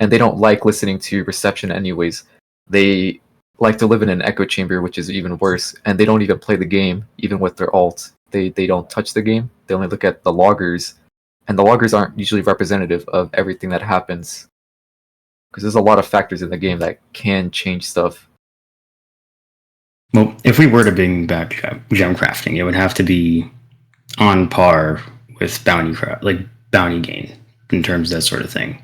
And they don't like listening to reception anyways. They like to live in an echo chamber, which is even worse, and they don't even play the game, even with their alt. They don't touch the game. They only look at the loggers, and the loggers aren't usually representative of everything that happens, because there's a lot of factors in the game that can change stuff. Well, if we were to bring back gem crafting, it would have to be on par with bounty gain in terms of that sort of thing.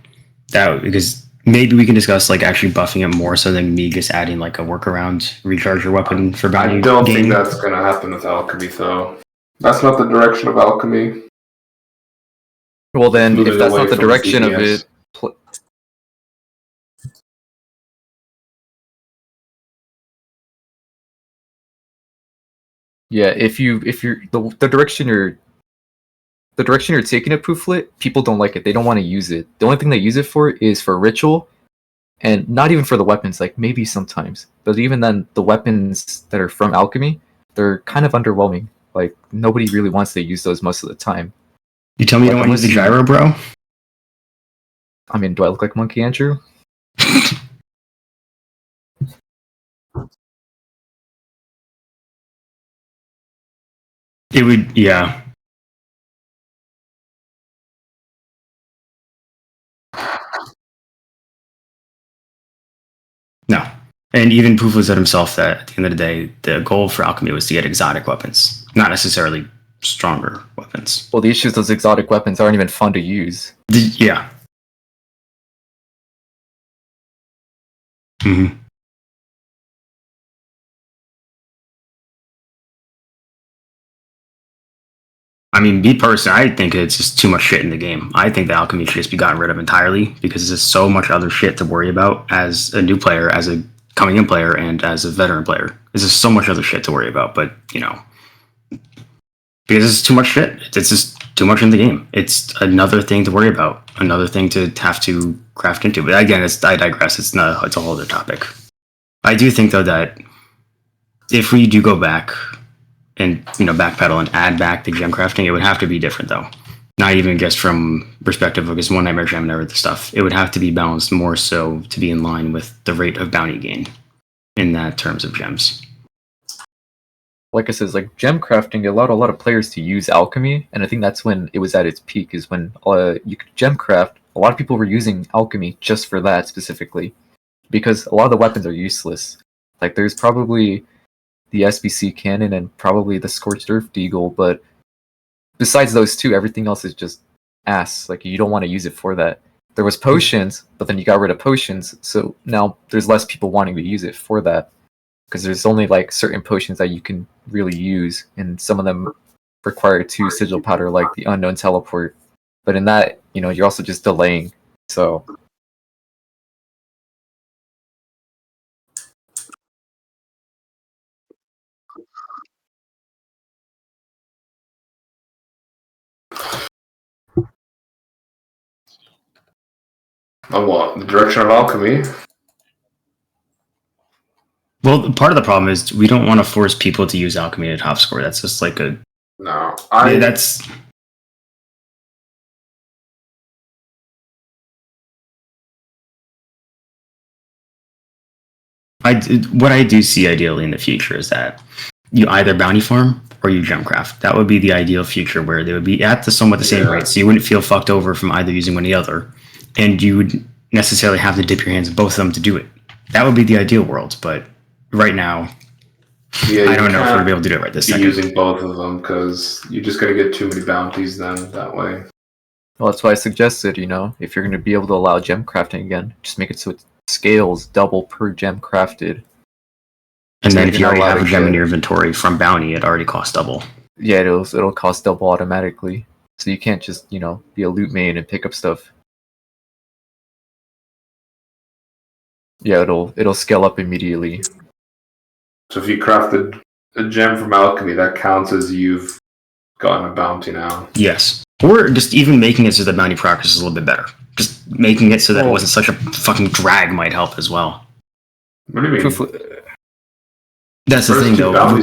Because maybe we can discuss actually buffing it more so than me just adding a workaround recharge your weapon for bounty. I don't think that's going to happen with alchemy, though. That's not the direction of alchemy. Well, then, if that's not the direction of it, Yeah, if you're the direction you're taking a Pooflet, people don't like it. They don't want to use it. The only thing they use it for is for ritual, and not even for the weapons. Like maybe sometimes, but even then, the weapons that are from alchemy, they're kind of underwhelming. Like nobody really wants to use those most of the time. You tell me you don't want to use the gyro, bro? I mean, do I look like Monkey Andrew? It would, yeah. No. And even Poofle said himself that at the end of the day, the goal for alchemy was to get exotic weapons, not necessarily stronger weapons. Well, the issue is those exotic weapons aren't even fun to use. Yeah. Mm-hmm. I mean, me personally, I think it's just too much shit in the game. I think the alchemy should just be gotten rid of entirely because there's so much other shit to worry about as a new player, as a coming in player, and as a veteran player. There's just so much other shit to worry about, but you know, because it's too much shit. It's just too much in the game. It's another thing to worry about, another thing to have to craft into. But again, I digress. It's a whole other topic. I do think though that if we do go back and backpedal and add back the gem crafting, it would have to be different though. Not even just from perspective of just one nightmare gem and everything stuff. It would have to be balanced more so to be in line with the rate of bounty gain in that terms of gems. Like I said, like gem crafting allowed a lot of players to use alchemy, and I think that's when it was at its peak. Is when you could gem craft. A lot of people were using alchemy just for that specifically, because a lot of the weapons are useless. Like there's probably the SBC cannon and probably the Scorched Earth Deagle, but besides those two, everything else is just ass. Like you don't want to use it for that. There was potions, but then you got rid of potions, so now there's less people wanting to use it for that. Because there's only like certain potions that you can really use, and some of them require 2 sigil powder, like the unknown teleport. But in that, you're also just delaying. So Oh, what? The direction of alchemy? Well, part of the problem is we don't want to force people to use alchemy to top score. That's just like a No, that's. What I do see ideally in the future is that you either bounty farm or you gem craft. That would be the ideal future where they would be at somewhat the same rate, so you wouldn't feel fucked over from either using one or the other, and you would necessarily have to dip your hands in both of them to do it. That would be the ideal world, but right now, I don't know if we're gonna be able to do it right this second. Using both of them because you're just gonna get too many bounties then that way. well, that's why I suggested, if you're going to be able to allow gem crafting again, just make it so it scales double per gem crafted. And then if you already have a gem in your inventory from bounty, it already costs double. Yeah, it'll cost double automatically. So you can't just, be a loot main and pick up stuff. Yeah, it'll scale up immediately. So if you crafted a gem from alchemy, that counts as you've gotten a bounty now. Yes. Or just even making it so the bounty progress is a little bit better. Just making it so that it wasn't such a fucking drag might help as well. What do you mean? That's the thing, though.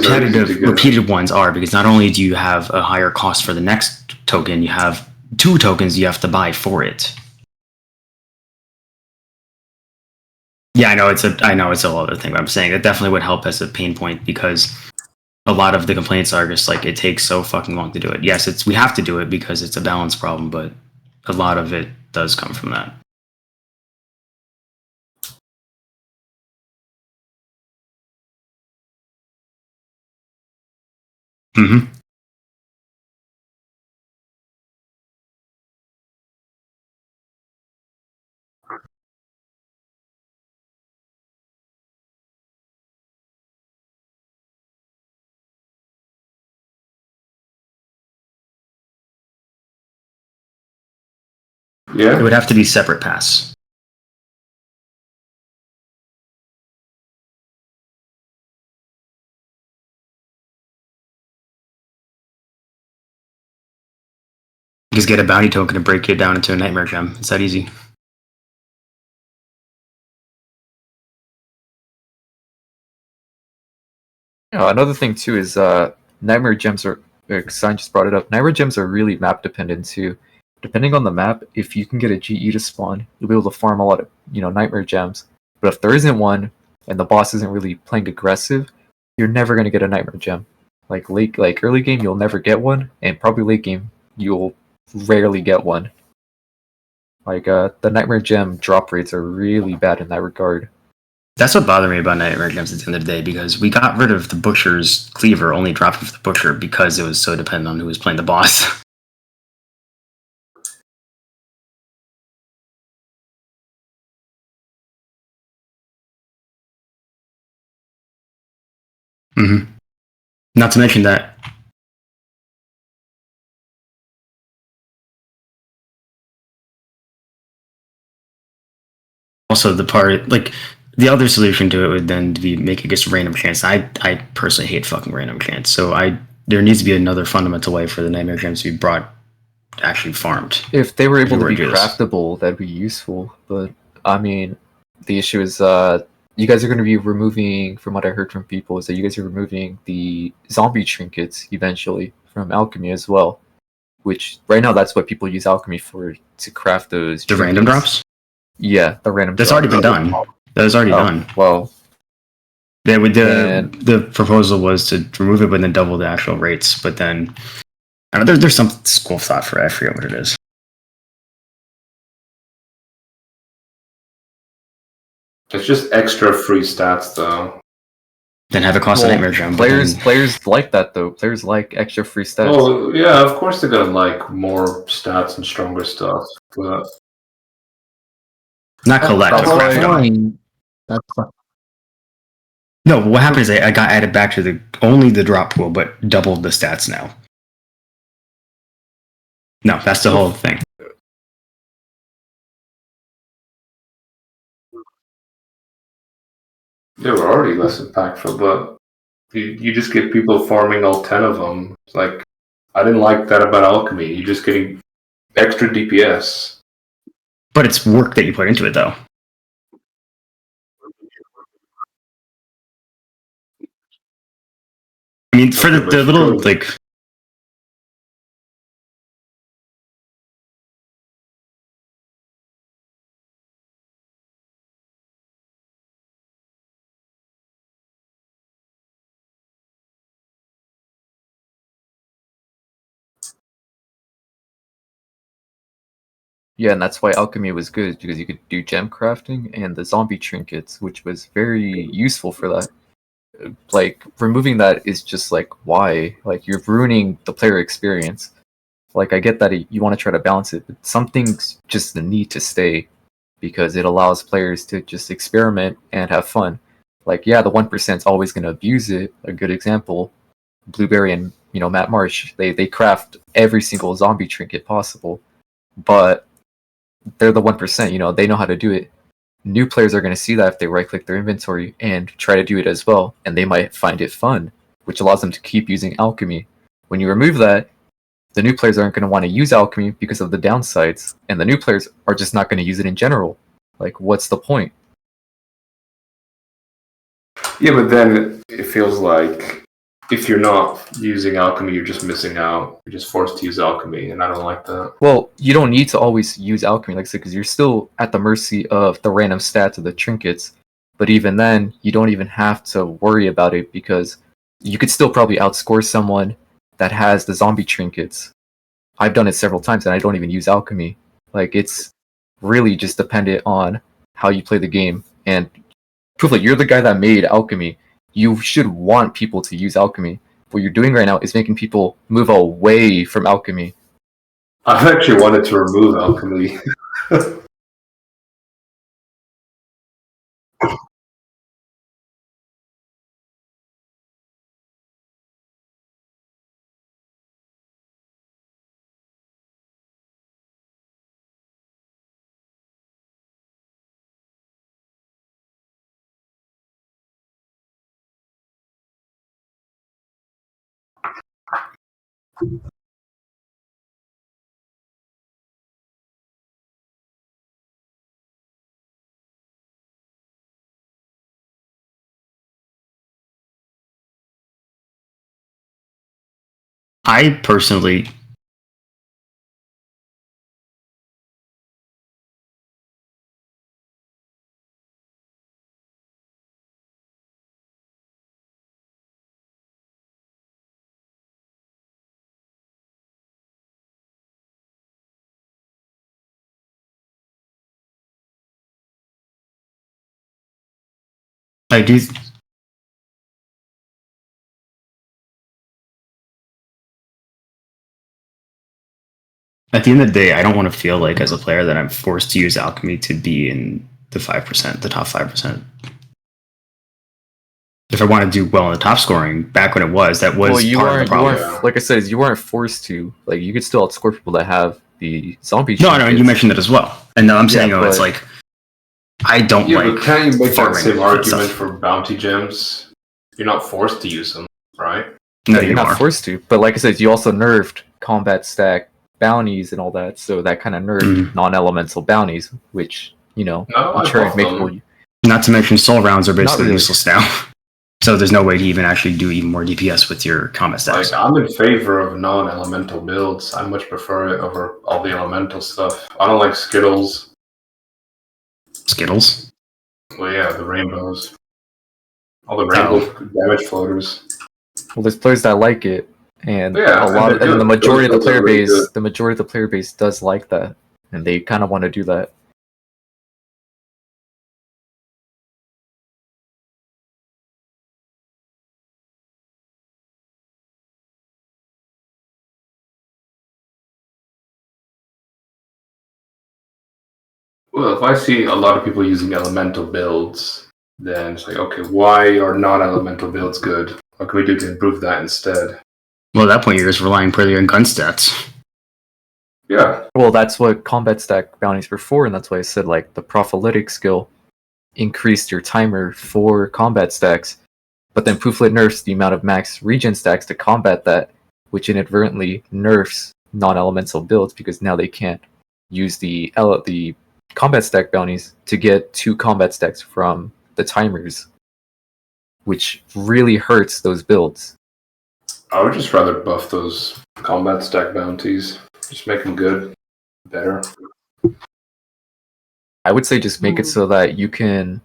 Repeated ones are, because not only do you have a higher cost for the next token, you have 2 tokens you have to buy for it. Yeah, I know it's a whole other thing, but I'm saying it definitely would help as a pain point because a lot of the complaints are just like it takes so fucking long to do it. Yes, we have to do it because it's a balance problem, but a lot of it does come from that. Mm-hmm. Yeah. It would have to be separate pass. Just get a bounty token and break it down into a nightmare gem. It's that easy. Another thing too is nightmare gems are. Sign just brought it up. Nightmare gems are really map dependent too. Depending on the map, if you can get a GE to spawn, you'll be able to farm a lot of nightmare gems. But if there isn't one and the boss isn't really playing aggressive, you're never gonna get a nightmare gem. Like early game, you'll never get one, and probably late game, you'll rarely get one. Like the nightmare gem drop rates are really bad in that regard. That's what bothered me about nightmare gems at the end of the day, because we got rid of the butcher's cleaver, only dropping for the butcher because it was so dependent on who was playing the boss. Mm-hmm. Not to mention that. Also, the part, like, the other solution to it would then be make it just random chance. I personally hate fucking random chance. So there needs to be another fundamental way for the nightmare gems to be brought, actually farmed. If they were able to be craftable, that'd be useful. But I mean, the issue is you guys are going to be removing, from what I heard from people, is that you guys are removing the zombie trinkets eventually from alchemy as well. Which right now that's what people use alchemy for, to craft those. The random drops. Yeah, the random. That's already been done. That was already done. Well, the proposal was to remove it, but then double the actual rates. But then I don't know, there's some school of thought for it. I forget what it is. It's just extra free stats, though. Then have it cost a nightmare gem. Players like that though. Players like extra free stats. Oh yeah, of course they're gonna like more stats and stronger stuff, but not collect. That's No, what happened is I got added back to only the drop pool, but doubled the stats now. No, that's the whole thing. they were already less impactful. But you just get people farming all 10 of them. It's like, I didn't like that about alchemy. You're just getting extra DPS. But it's work that you put into it, though. I mean, for the little, like... Yeah, and that's why alchemy was good, because you could do gem crafting and the zombie trinkets, which was very useful for that. Like, removing that is just like, why? Like, you're ruining the player experience. Like, I get that you want to try to balance it, but some things just need to stay, because it allows players to just experiment and have fun. Like, yeah, the 1% is always going to abuse it. A good example, Blueberry and Matt Marsh, they craft every single zombie trinket possible, but they're the 1%. They know how to do it. New players are going to see that if they right-click their inventory and try to do it as well, and they might find it fun, which allows them to keep using alchemy. When you remove that, the new players aren't going to want to use alchemy because of the downsides, and the new players are just not going to use it in general. Like, what's the point? Yeah, but then it feels like if you're not using alchemy, you're just missing out. You're just forced to use alchemy, and I don't like that. Well, you don't need to always use alchemy, like I said, because you're still at the mercy of the random stats of the trinkets. But even then, you don't even have to worry about it, because you could still probably outscore someone that has the zombie trinkets. I've done it several times, and I don't even use alchemy. Like, it's really just dependent on how you play the game. And proof, like, you're the guy that made alchemy. You should want people to use alchemy. What you're doing right now is making people move away from alchemy. I've actually wanted to remove alchemy. I personally. I do. At the end of the day, I don't want to feel like as a player that I'm forced to use alchemy to be in the 5%, the top 5%. If I want to do well in the top scoring, back when it was, that was you part of the weren't, problem. like I said, you weren't forced to. Like, you could still outscore people that have the zombie. No, and you mentioned that as well. And now I'm saying, it's but- like, I don't Yeah, like but can you make that farming same and argument stuff. for bounty gems? You're not forced to use them, right? No, you're you not are. forced to. But like I said, you also nerfed combat stack bounties and all that, so that kind of nerfed non-elemental bounties, which, you know, No, in I turn buffed make them. more. Not to mention soul rounds are basically really. useless now. So there's no way to even actually do even more DPS with your combat stacks. Like, I'm in favor of non-elemental builds. I much prefer it over all the elemental stuff. I don't like Skittles. Skittles? Well, yeah, the rainbows. All the rainbow damage floaters. Well, there's players that like it, and Yeah, a lot, and they're and the good. majority of the Those are player really base, good. the majority of the player base does like that, and they kind of want to do that. Well, if I see a lot of people using elemental builds, then it's like, okay, why are non-elemental builds good? What can we do to improve that instead? Well, at that point, you're just relying purely on gun stats. Yeah. Well, that's what combat stack bounties were for, and that's why I said, like, the prophylatic skill increased your timer for combat stacks, but then Pooflet nerfs the amount of max regen stacks to combat that, which inadvertently nerfs non-elemental builds because now they can't use the combat stack bounties to get 2 combat stacks from the timers, which really hurts those builds. I would just rather buff those combat stack bounties. Just make them good, better. I would say just make it so that you can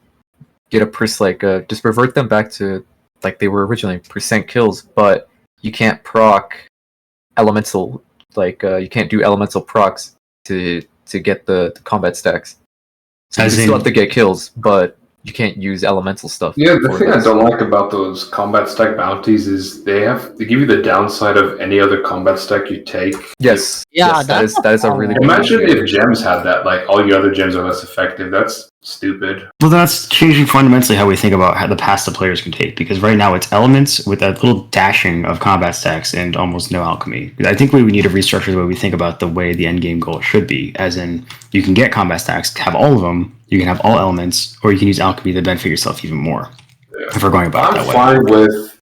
get a just revert them back to like they were originally, percent kills, but you can't proc elemental, you can't do elemental procs to get the combat stacks. So you still have to get kills, but you can't use elemental stuff. Yeah, the thing I don't like about those combat stack bounties is they give you the downside of any other combat stack you take. Yes. Yeah, yes, that is a really Imagine if gems had that, like all your other gems are less effective. That's stupid. Well, that's changing fundamentally how we think about how the paths the players can take, because right now it's elements with a little dashing of combat stacks and almost no alchemy. I think we need to restructure the way we think about the way the end game goal should be, as in you can get combat stacks, have all of them, you can have all elements, or you can use alchemy to benefit yourself even more. Yeah. If we're going about it that I'm way. fine with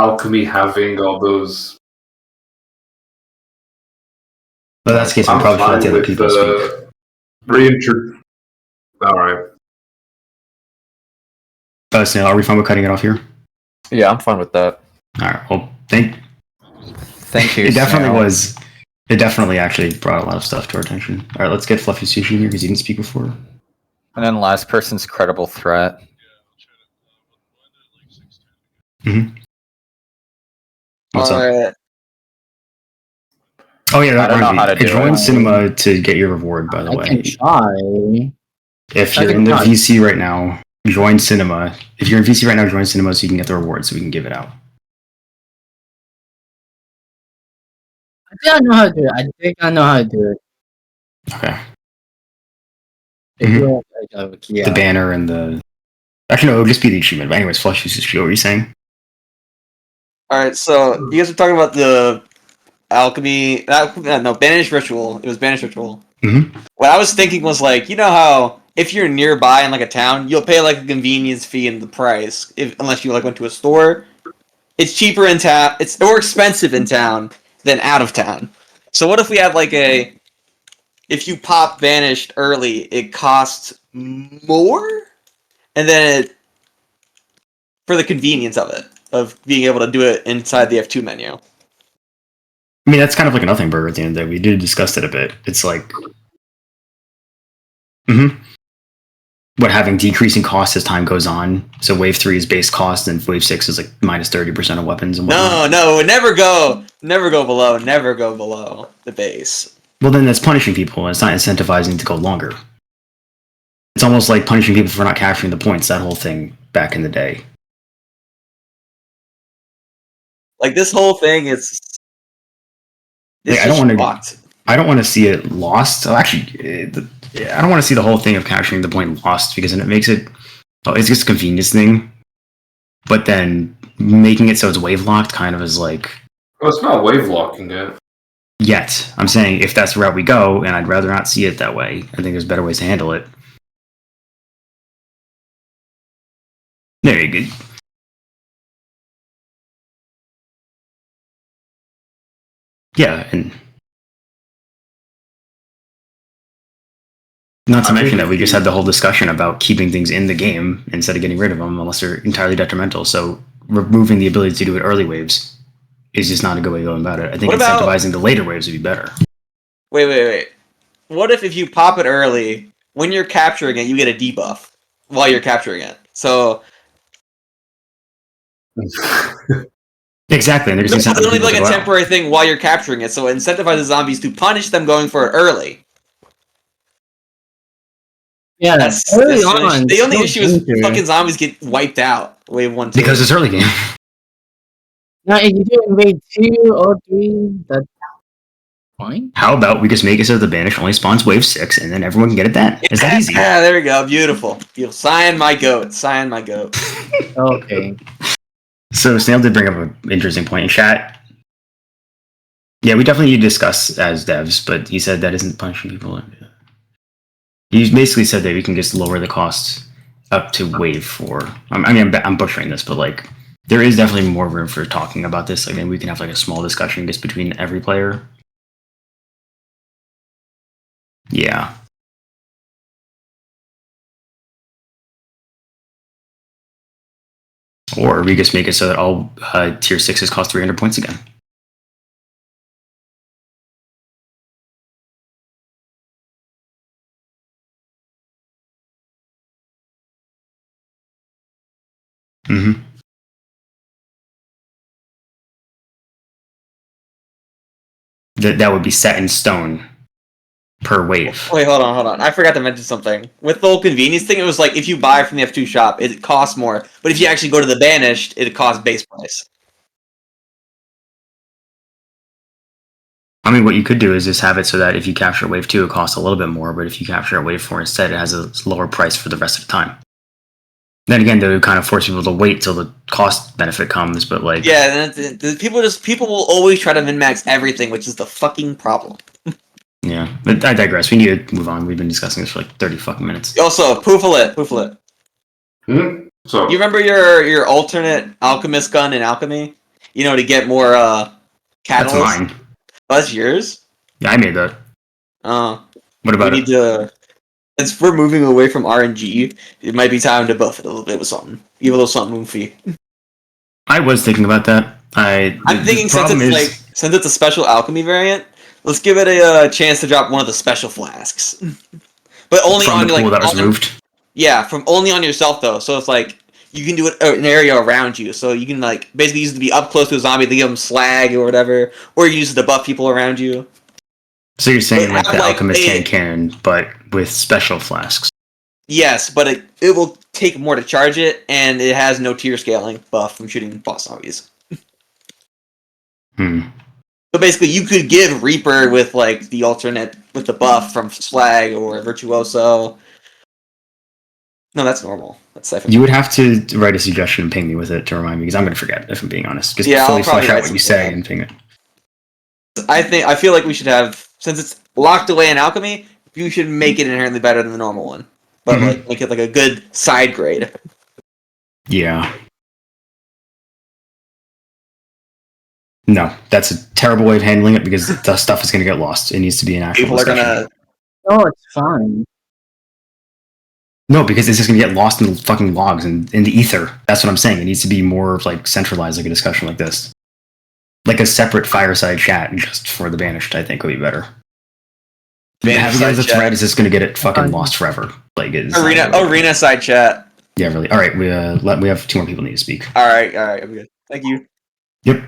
alchemy having all those. But that's the case, we probably should let the other people speak. Reintroduce. All right. Snail, are we fine with cutting it off here? Yeah, I'm fine with that. All right. Well, thank you. It definitely Snail. was. It definitely actually brought a lot of stuff to our attention. All right, let's get Fluffy Sushi here because he didn't speak before. And then last person's credible threat. Mm-hmm. What's up? Alright. Oh yeah, I don't know how to do join it. Cinema to get your reward. By the I way, can try. if I you're can in the try. VC right now, join Cinema. If you're in VC right now, join Cinema so you can get the reward, so we can give it out. I think I know how to do it. I think I know how to do it. Okay. If Mhm. you want, yeah. The banner and the. Actually, no, it would just be the achievement. But anyways, Fluffy Sushi, what were you saying? Alright, so you guys were talking about the alchemy. No, Banish Ritual. It was Banish Ritual. Mm-hmm. What I was thinking was like, you know how if you're nearby in like a town, you'll pay like a convenience fee in the price, unless you like went to a store. It's cheaper in town. It's more expensive in town than out of town. So what if we had like if you pop Banished early, it costs more, and then for the convenience of it, of being able to do it inside the F2 menu. I mean, that's kind of like a nothing burger at the end of the day. We did discuss it a bit. It's like, what, having decreasing costs as time goes on. So wave 3 is base cost, and wave 6 is like minus 30% of weapons and whatnot. No, never go below the base. Well, then that's punishing people, and it's not incentivizing to go longer. It's almost like punishing people for not capturing the points. That whole thing back in the day. Like this whole thing is. Yeah, I don't want to see it lost. Oh, actually, I don't want to see the whole thing of capturing the point lost, because then it makes it. Oh, it's just a convenience thing. But then making it so it's wave locked kind of is like. Well, it's not wave locking it. Yet. I'm saying if that's the route we go, and I'd rather not see it that way. I think there's better ways to handle it. There you go. Yeah, and not to mention that we just had the whole discussion about keeping things in the game instead of getting rid of them unless they're entirely detrimental. So removing the ability to do it early waves is just not a good way of going about it. I think incentivizing the later waves would be better. Wait. What if you pop it early, when you're capturing it, you get a debuff while you're capturing it? So exactly. And it's only like a temporary thing while you're capturing it, so it incentivizes zombies to punish them going for it early. Yeah, early on. The only issue is fucking zombies get wiped out. Wave 1, 2. Because it's early game. Now, if you do it in wave 2 or 3, that's fine. How about we just make it so the banish only spawns wave 6, and then everyone can get it then? Is that easy? Yeah, there we go. Beautiful. Sign my goat. Okay. So Snail did bring up an interesting point in chat. Yeah, we definitely need to discuss as devs, but he said that isn't punishing people. He basically said that we can just lower the costs up to wave 4. I mean, I'm butchering this, but like, there is definitely more room for talking about this. Like, maybe we can have like a small discussion just between every player. Yeah. Or we just make it so that all tier 6s cost 300 points again. Mm-hmm. That would be set in stone per wave. Wait, hold on. I forgot to mention something. With the whole convenience thing, it was like if you buy from the F2 shop, it costs more. But if you actually go to the banished, it costs base price. I mean, what you could do is just have it so that if you capture wave 2, it costs a little bit more, but if you capture wave 4 instead, it has a lower price for the rest of the time. Then again, they would kind of force people to wait till the cost benefit comes, but like... Yeah, people will always try to min-max everything, which is the fucking problem. Yeah, but I digress. We need to move on. We've been discussing this for like 30 fucking minutes. Also, Pooflet. So you remember your alternate alchemist gun in alchemy? You know, to get more catalyst? That's mine. Oh, that's yours? Yeah, I made that. What about it? Since we're moving away from RNG, it might be time to buff it a little bit with something. Give a little something moofy. I was thinking about that. I'm thinking since it's a special alchemy variant, let's give it a chance to drop one of the special flasks. But only from on the pool that was moved. Yeah, from only on yourself though. So it's like you can do it in an area around you. So you can like basically use it to be up close to a zombie to give them slag or whatever, or you use it to buff people around you. So you're saying like the alchemist hand cannon, but with special flasks. Yes, but it will take more to charge it, and it has no tier scaling buff from shooting boss zombies. So basically, you could give Reaper with like the alternate with the buff from Slag or Virtuoso. No, that's normal. That's definitely. You would have to write a suggestion and ping me with it to remind me, because I'm going to forget if I'm being honest. Just Yeah, fully I'll probably flesh out write what you something say down. and ping it. I feel like we should have, since it's locked away in alchemy, you should make it inherently better than the normal one, but like make it like a good side grade. Yeah. No, that's a terrible way of handling it, because the stuff is going to get lost. It needs to be an actual People are discussion. Oh, it's fine. No, because it's just going to get lost in the fucking logs and in the ether. That's what I'm saying. It needs to be more like centralized, like a discussion like this. Like a separate fireside chat just for the banished, I think would be better. Having it as a side chat. thread is just going to get it fucking lost forever. Like it's Arena side chat. Yeah, really. All right, we have 2 more people need to speak. All right, I'm good. Thank you. Yep.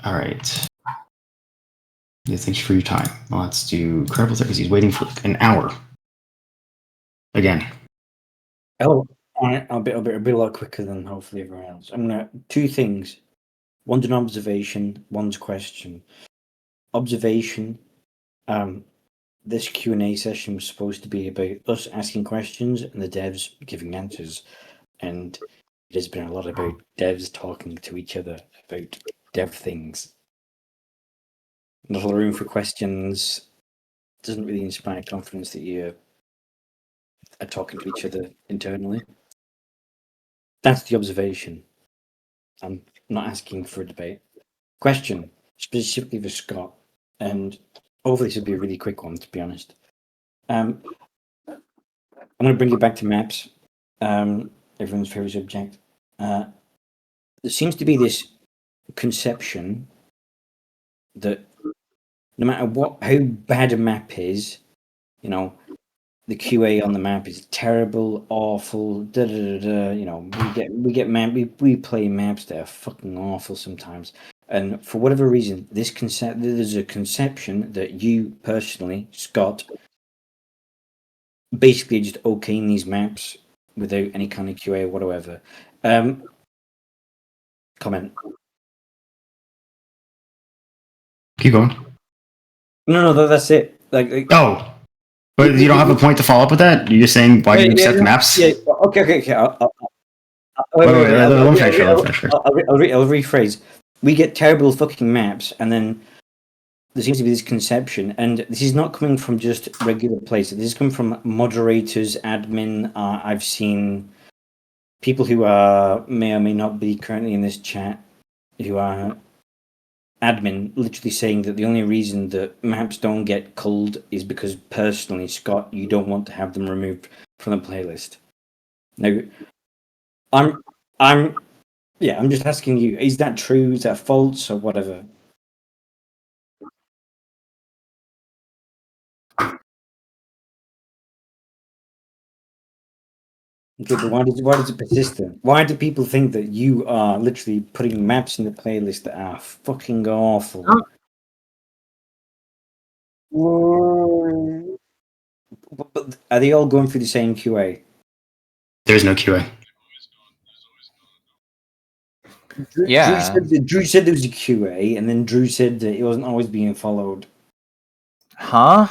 All right. Yeah, thanks for your time. Let's do Credible because he's waiting for like an hour. Again. Oh, I'll be a lot quicker than hopefully everyone else. I'm gonna 2 things. One's an observation. One's a question. Observation. This Q&A session was supposed to be about us asking questions and the devs giving answers, and it has been a lot about devs talking to each other about dev things. Not a lot of room for questions. Doesn't really inspire confidence that you are talking to each other internally. That's the observation. I'm not asking for a debate. Question, specifically for Scott, and hopefully this will be a really quick one, to be honest. I'm going to bring you back to maps. Everyone's favorite subject. There seems to be this conception that no matter how bad a map is, you know, the QA on the map is terrible, awful. You know, we play maps that are fucking awful sometimes, and for whatever reason, there's a conception that you personally, Scott, basically just okaying these maps without any kind of QA or whatever. Comment. Keep going. No, that's it. Like oh, but you don't have a point to follow up with that. You're just saying why do you accept maps? Yeah. Okay. I'll rephrase. We get terrible fucking maps, and then there seems to be this conception, and this is not coming from just regular players. This is coming from moderators, admin. I've seen people who may or may not be currently in this chat who are admin literally saying that the only reason that maps don't get culled is because personally, Scott, you don't want to have them removed from the playlist. Now, I'm just asking you, is that true? Is that false or whatever? Okay, but why does it persist then? Why do people think that you are literally putting maps in the playlist that are fucking awful? But are they all going through the same QA? There's no QA. Yeah. Drew said there was a QA, and then Drew said that it wasn't always being followed. Huh?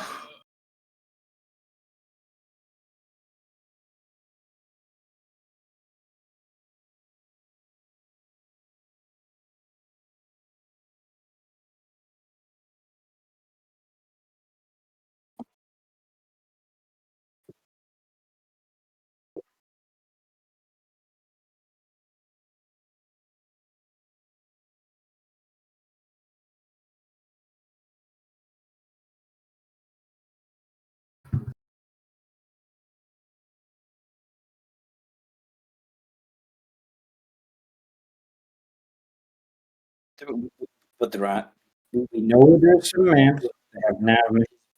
But there are. We know there's some maps that have now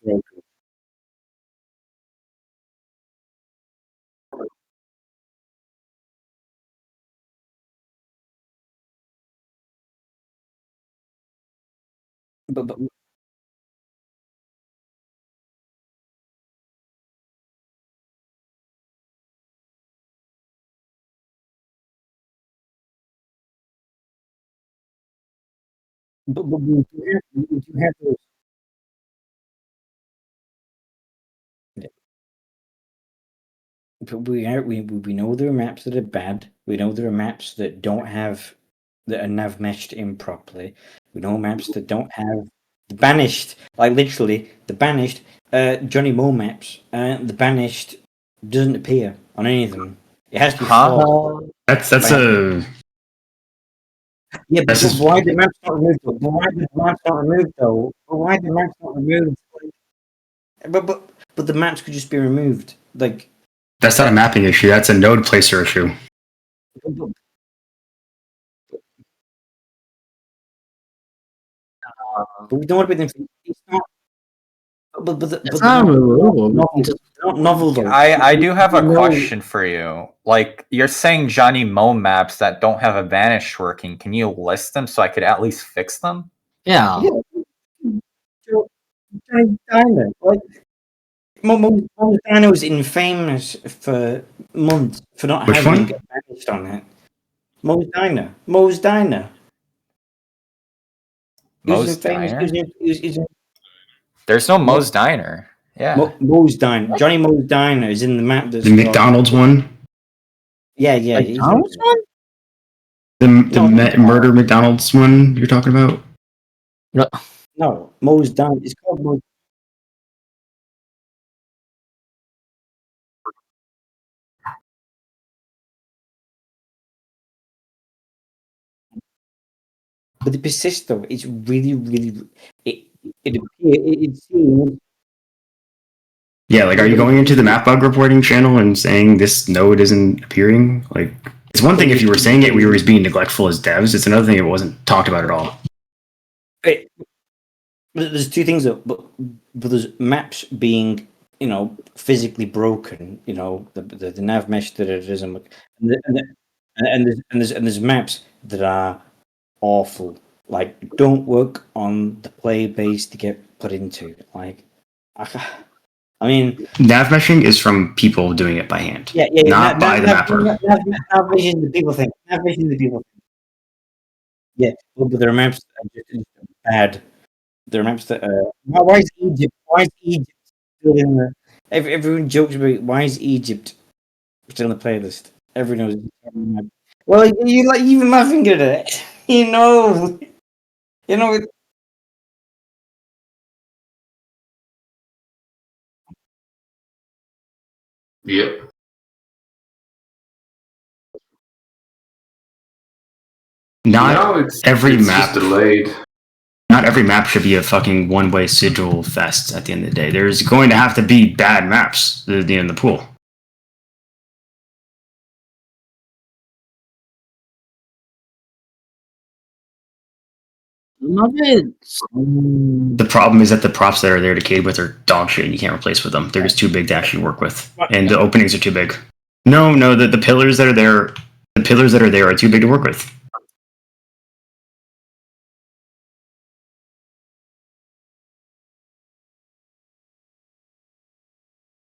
broken. But we do have those. Yeah. But we know there are maps that are bad. We know there are maps that don't have that are nav meshed in properly. We know maps that don't have the banished, like literally the banished Johnny Mo maps. The banished doesn't appear on any of them. It has to be false. That's a Yeah, but This is- why the maps not removed? Though? But why the maps not removed though? But why the maps not removed? But the maps could just be removed. Like that's not a mapping issue. That's a node placer issue. But we don't want to be them. It's not. But It's not removable. Not novel though. I do have a No. question for you. Like, you're saying Johnny Mo maps that don't have a vanish working. Can you list them so I could at least fix them? Yeah. Dino. Like Dino was infamous for months for not Which having one? a banished on it. Mo's Diner. Mo's Diner. He was Mo's infamous. Diner? He was There's no Mo's Diner. Yeah. Mo's Diner. Johnny Mo's Diner is in the map. That's The got- McDonald's one? Yeah. he's not- McDonald's one? The No. murder McDonald's one you're talking about? No, Mo's Diner. It's called Mo's. But the persist though, it's really it seems. Yeah, like, are you going into the map bug reporting channel and saying this node isn't appearing? Like, it's one thing if you were saying it, we were being neglectful as devs. It's another thing if it wasn't talked about at all. But there's two things though, but there's maps being, physically broken. The nav mesh that it is, and there's maps that are awful. Like, don't work on the play base to get put into. Like, I mean, Nav meshing is from people doing it by hand. yeah. Not by the mapper. Nav vision is the people thing. Nav vision is the people thing. Yeah, but there are maps that are just bad. There are maps that why is Egypt? Why is Egypt still in the? Everyone jokes about why is Egypt still in the playlist. Everyone knows. Well, you like even laughing at it. You know. Yep. Not every it's map. just delayed. Not every map should be a fucking one-way sigil fest at the end of the day. There's going to have to be bad maps in the pool. The problem is that the props that are there to cade with are dog shit. You can't replace with them. They're just too big to actually work with, and the openings are too big. No, the pillars that are there, are too big to work with.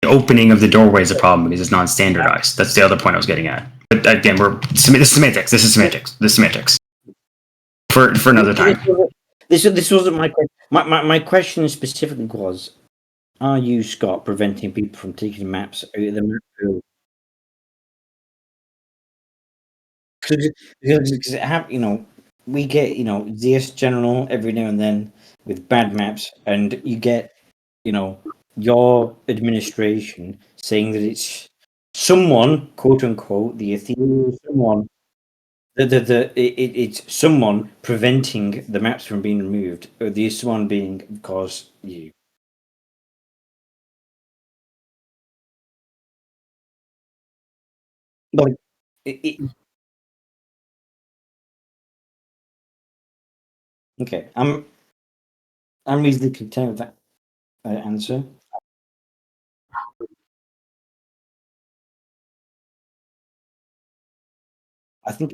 The opening of the doorway is a problem because it's non-standardized. That's the other point I was getting at. But again, this is semantics. This is semantics. For another time. This wasn't my question. My question specifically was: are you, Scott, preventing people from taking maps out of the map pool? Because we get ZS General every now and then with bad maps, and you get your administration saying that it's someone, quote unquote, the ethereal someone. It's someone preventing the maps from being removed, or the someone being, of course, you. Like, okay, I'm reasonably content with that answer. I think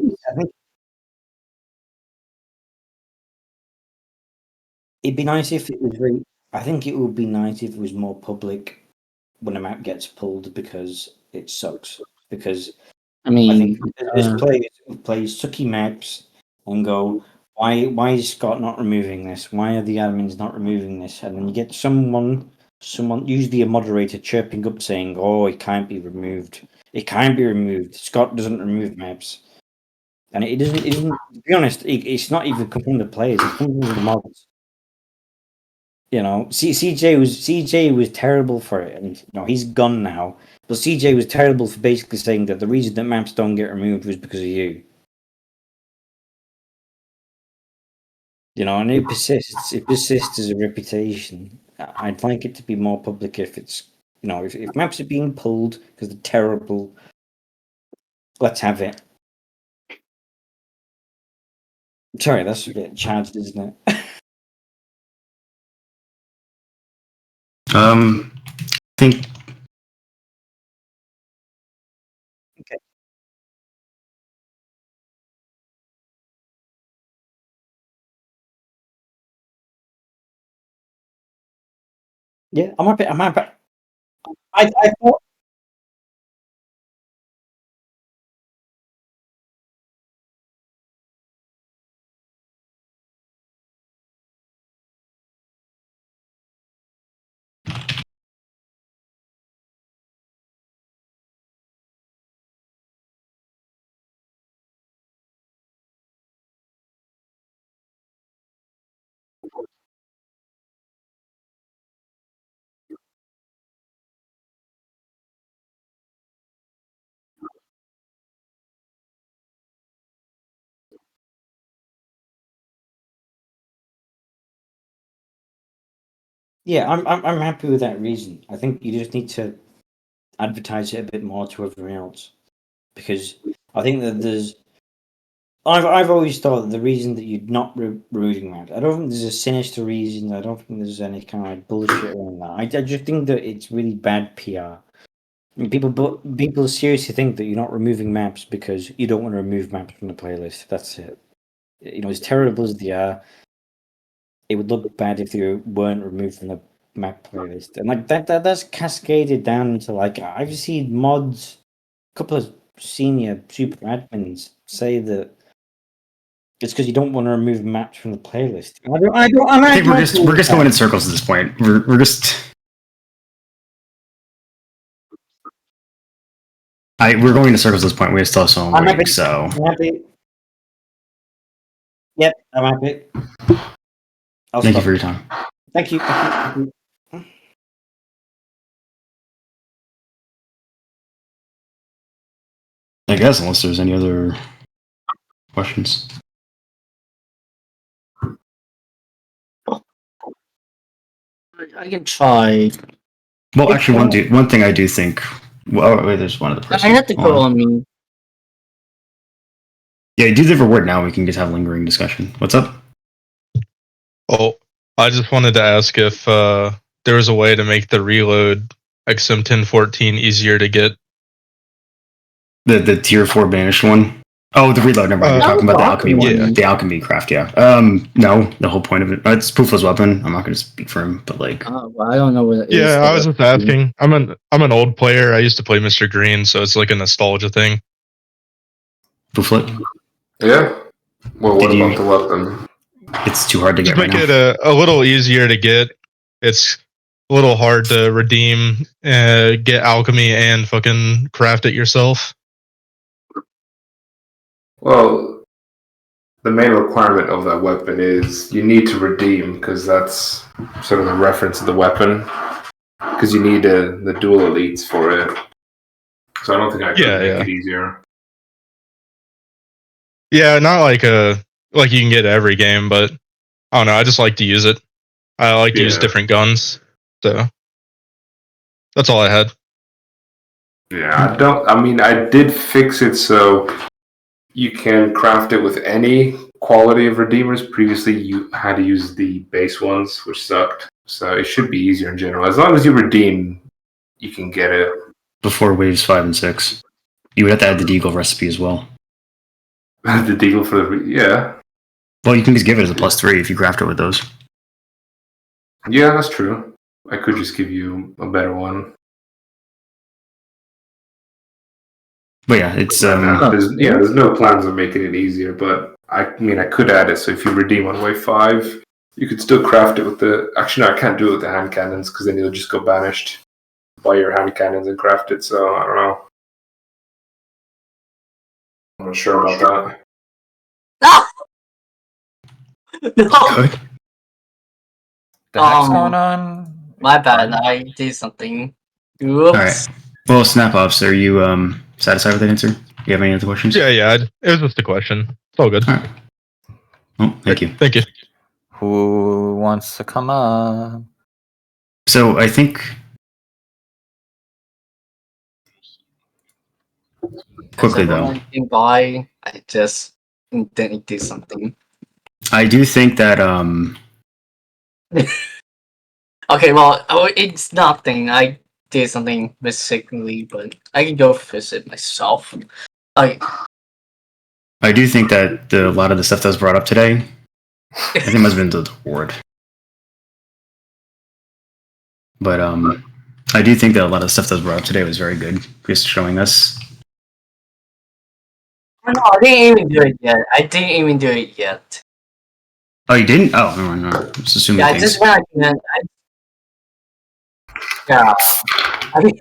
it'd be nice if it was very. I think it would be nice if it was more public when a map gets pulled because it sucks. Because I mean, I think there's players who play sucky maps and go, why is Scott not removing this? Why are the admins not removing this? And then you get someone, usually a moderator, chirping up saying, "Oh, it can't be removed. It can't be removed. Scott doesn't remove maps." And it doesn't. To be honest, it's not even coming from the players. It's coming from the mods. CJ was terrible for it, and he's gone now. But CJ was terrible for basically saying that the reason that maps don't get removed was because of you. And it persists. It persists as a reputation. I'd like it to be more public if it's, if maps are being pulled because they're terrible. Let's have it. Sorry, that's a bit charged, isn't it? I think Yeah, I'm happy. I'm happy. I thought. Yeah, I'm happy with that reason. I think you just need to advertise it a bit more to everyone else, because I think that there's. I've always thought that the reason that you're not removing maps, I don't think there's a sinister reason. I don't think there's any kind of like bullshit around that. I just think that it's really bad PR. And people seriously think that you're not removing maps because you don't want to remove maps from the playlist. That's it. You know, as terrible as they are, it would look bad if they weren't removed from the map playlist. And like that's cascaded down into like I've seen mods, a couple of senior super admins say that it's because you don't want to remove maps from the playlist. I think we're just going in circles at this point. We're just. We're going in circles at this point. We still have someone waiting, so. I'm happy. Yep, I'm happy. Thank you for your time. Thank you. Thank you. I guess, unless there's any other questions. I can try. Well, actually, one thing I do think. Well, wait, there's one other person. I have to go on me. Yeah, do the reward now. We can just have lingering discussion. What's up? Oh, I just wanted to ask if there was a way to make the reload XM 1014 easier to get. The tier 4 banished one. Oh, the reload. Never mind. You're talking about the alchemy one. Yeah. The alchemy craft. Yeah. No, the whole point of it. It's Poofla's weapon. I'm not going to speak for him, but like. Well, I don't know what it is. Yeah, I was just asking. I'm an old player. I used to play Mr. Green, so it's like a nostalgia thing. Poofla. Yeah. Well, what about the weapon? It's too hard to get. Just make it a little easier to get. It's a little hard to redeem, get alchemy, and fucking craft it yourself. Well, the main requirement of that weapon is you need to redeem, because that's sort of the reference of the weapon. Because you need the dual elites for it. So I don't think I could make it easier. Yeah, not like you can get every game, but I don't know. I just like to use it. I like to use different guns, so that's all I had. Yeah, I did fix it so you can craft it with any quality of redeemers. Previously, you had to use the base ones, which sucked. So it should be easier in general. As long as you redeem, you can get it. Before waves 5 and 6. You would have to add the deagle recipe as well. The deagle for the... Yeah. Well, you can just give it as a +3 if you craft it with those. Yeah, that's true. I could just give you a better one. But yeah, it's there's no plans of making it easier, but I could add it so if you redeem on wave 5, you could still craft it with the. Actually, no, I can't do it with the hand cannons because then you'll just go banished. Buy your hand cannons and craft it. So I don't know. I'm not sure about that. No. The heck's going on? My bad. I did something. Oops. All right. Well, Snap Ops, are you satisfied with that answer? Do you have any other questions? Yeah. It was just a question. It's all good. All right. Oh, thank you. Thank you. Who wants to come on? So I think quickly though. By I just didn't do something. I do think that Okay, well, it's nothing. I did something mistakenly, but I can go visit myself. I do think that a lot of the stuff that was brought up today, I think it must have been the ward. But I do think that a lot of the stuff that was brought up today was very good, just showing us. no, I didn't even do it yet. I didn't even do it yet. Oh, you didn't? Oh, no. I'm just assuming Yeah, I things. just went. Yeah, I mean,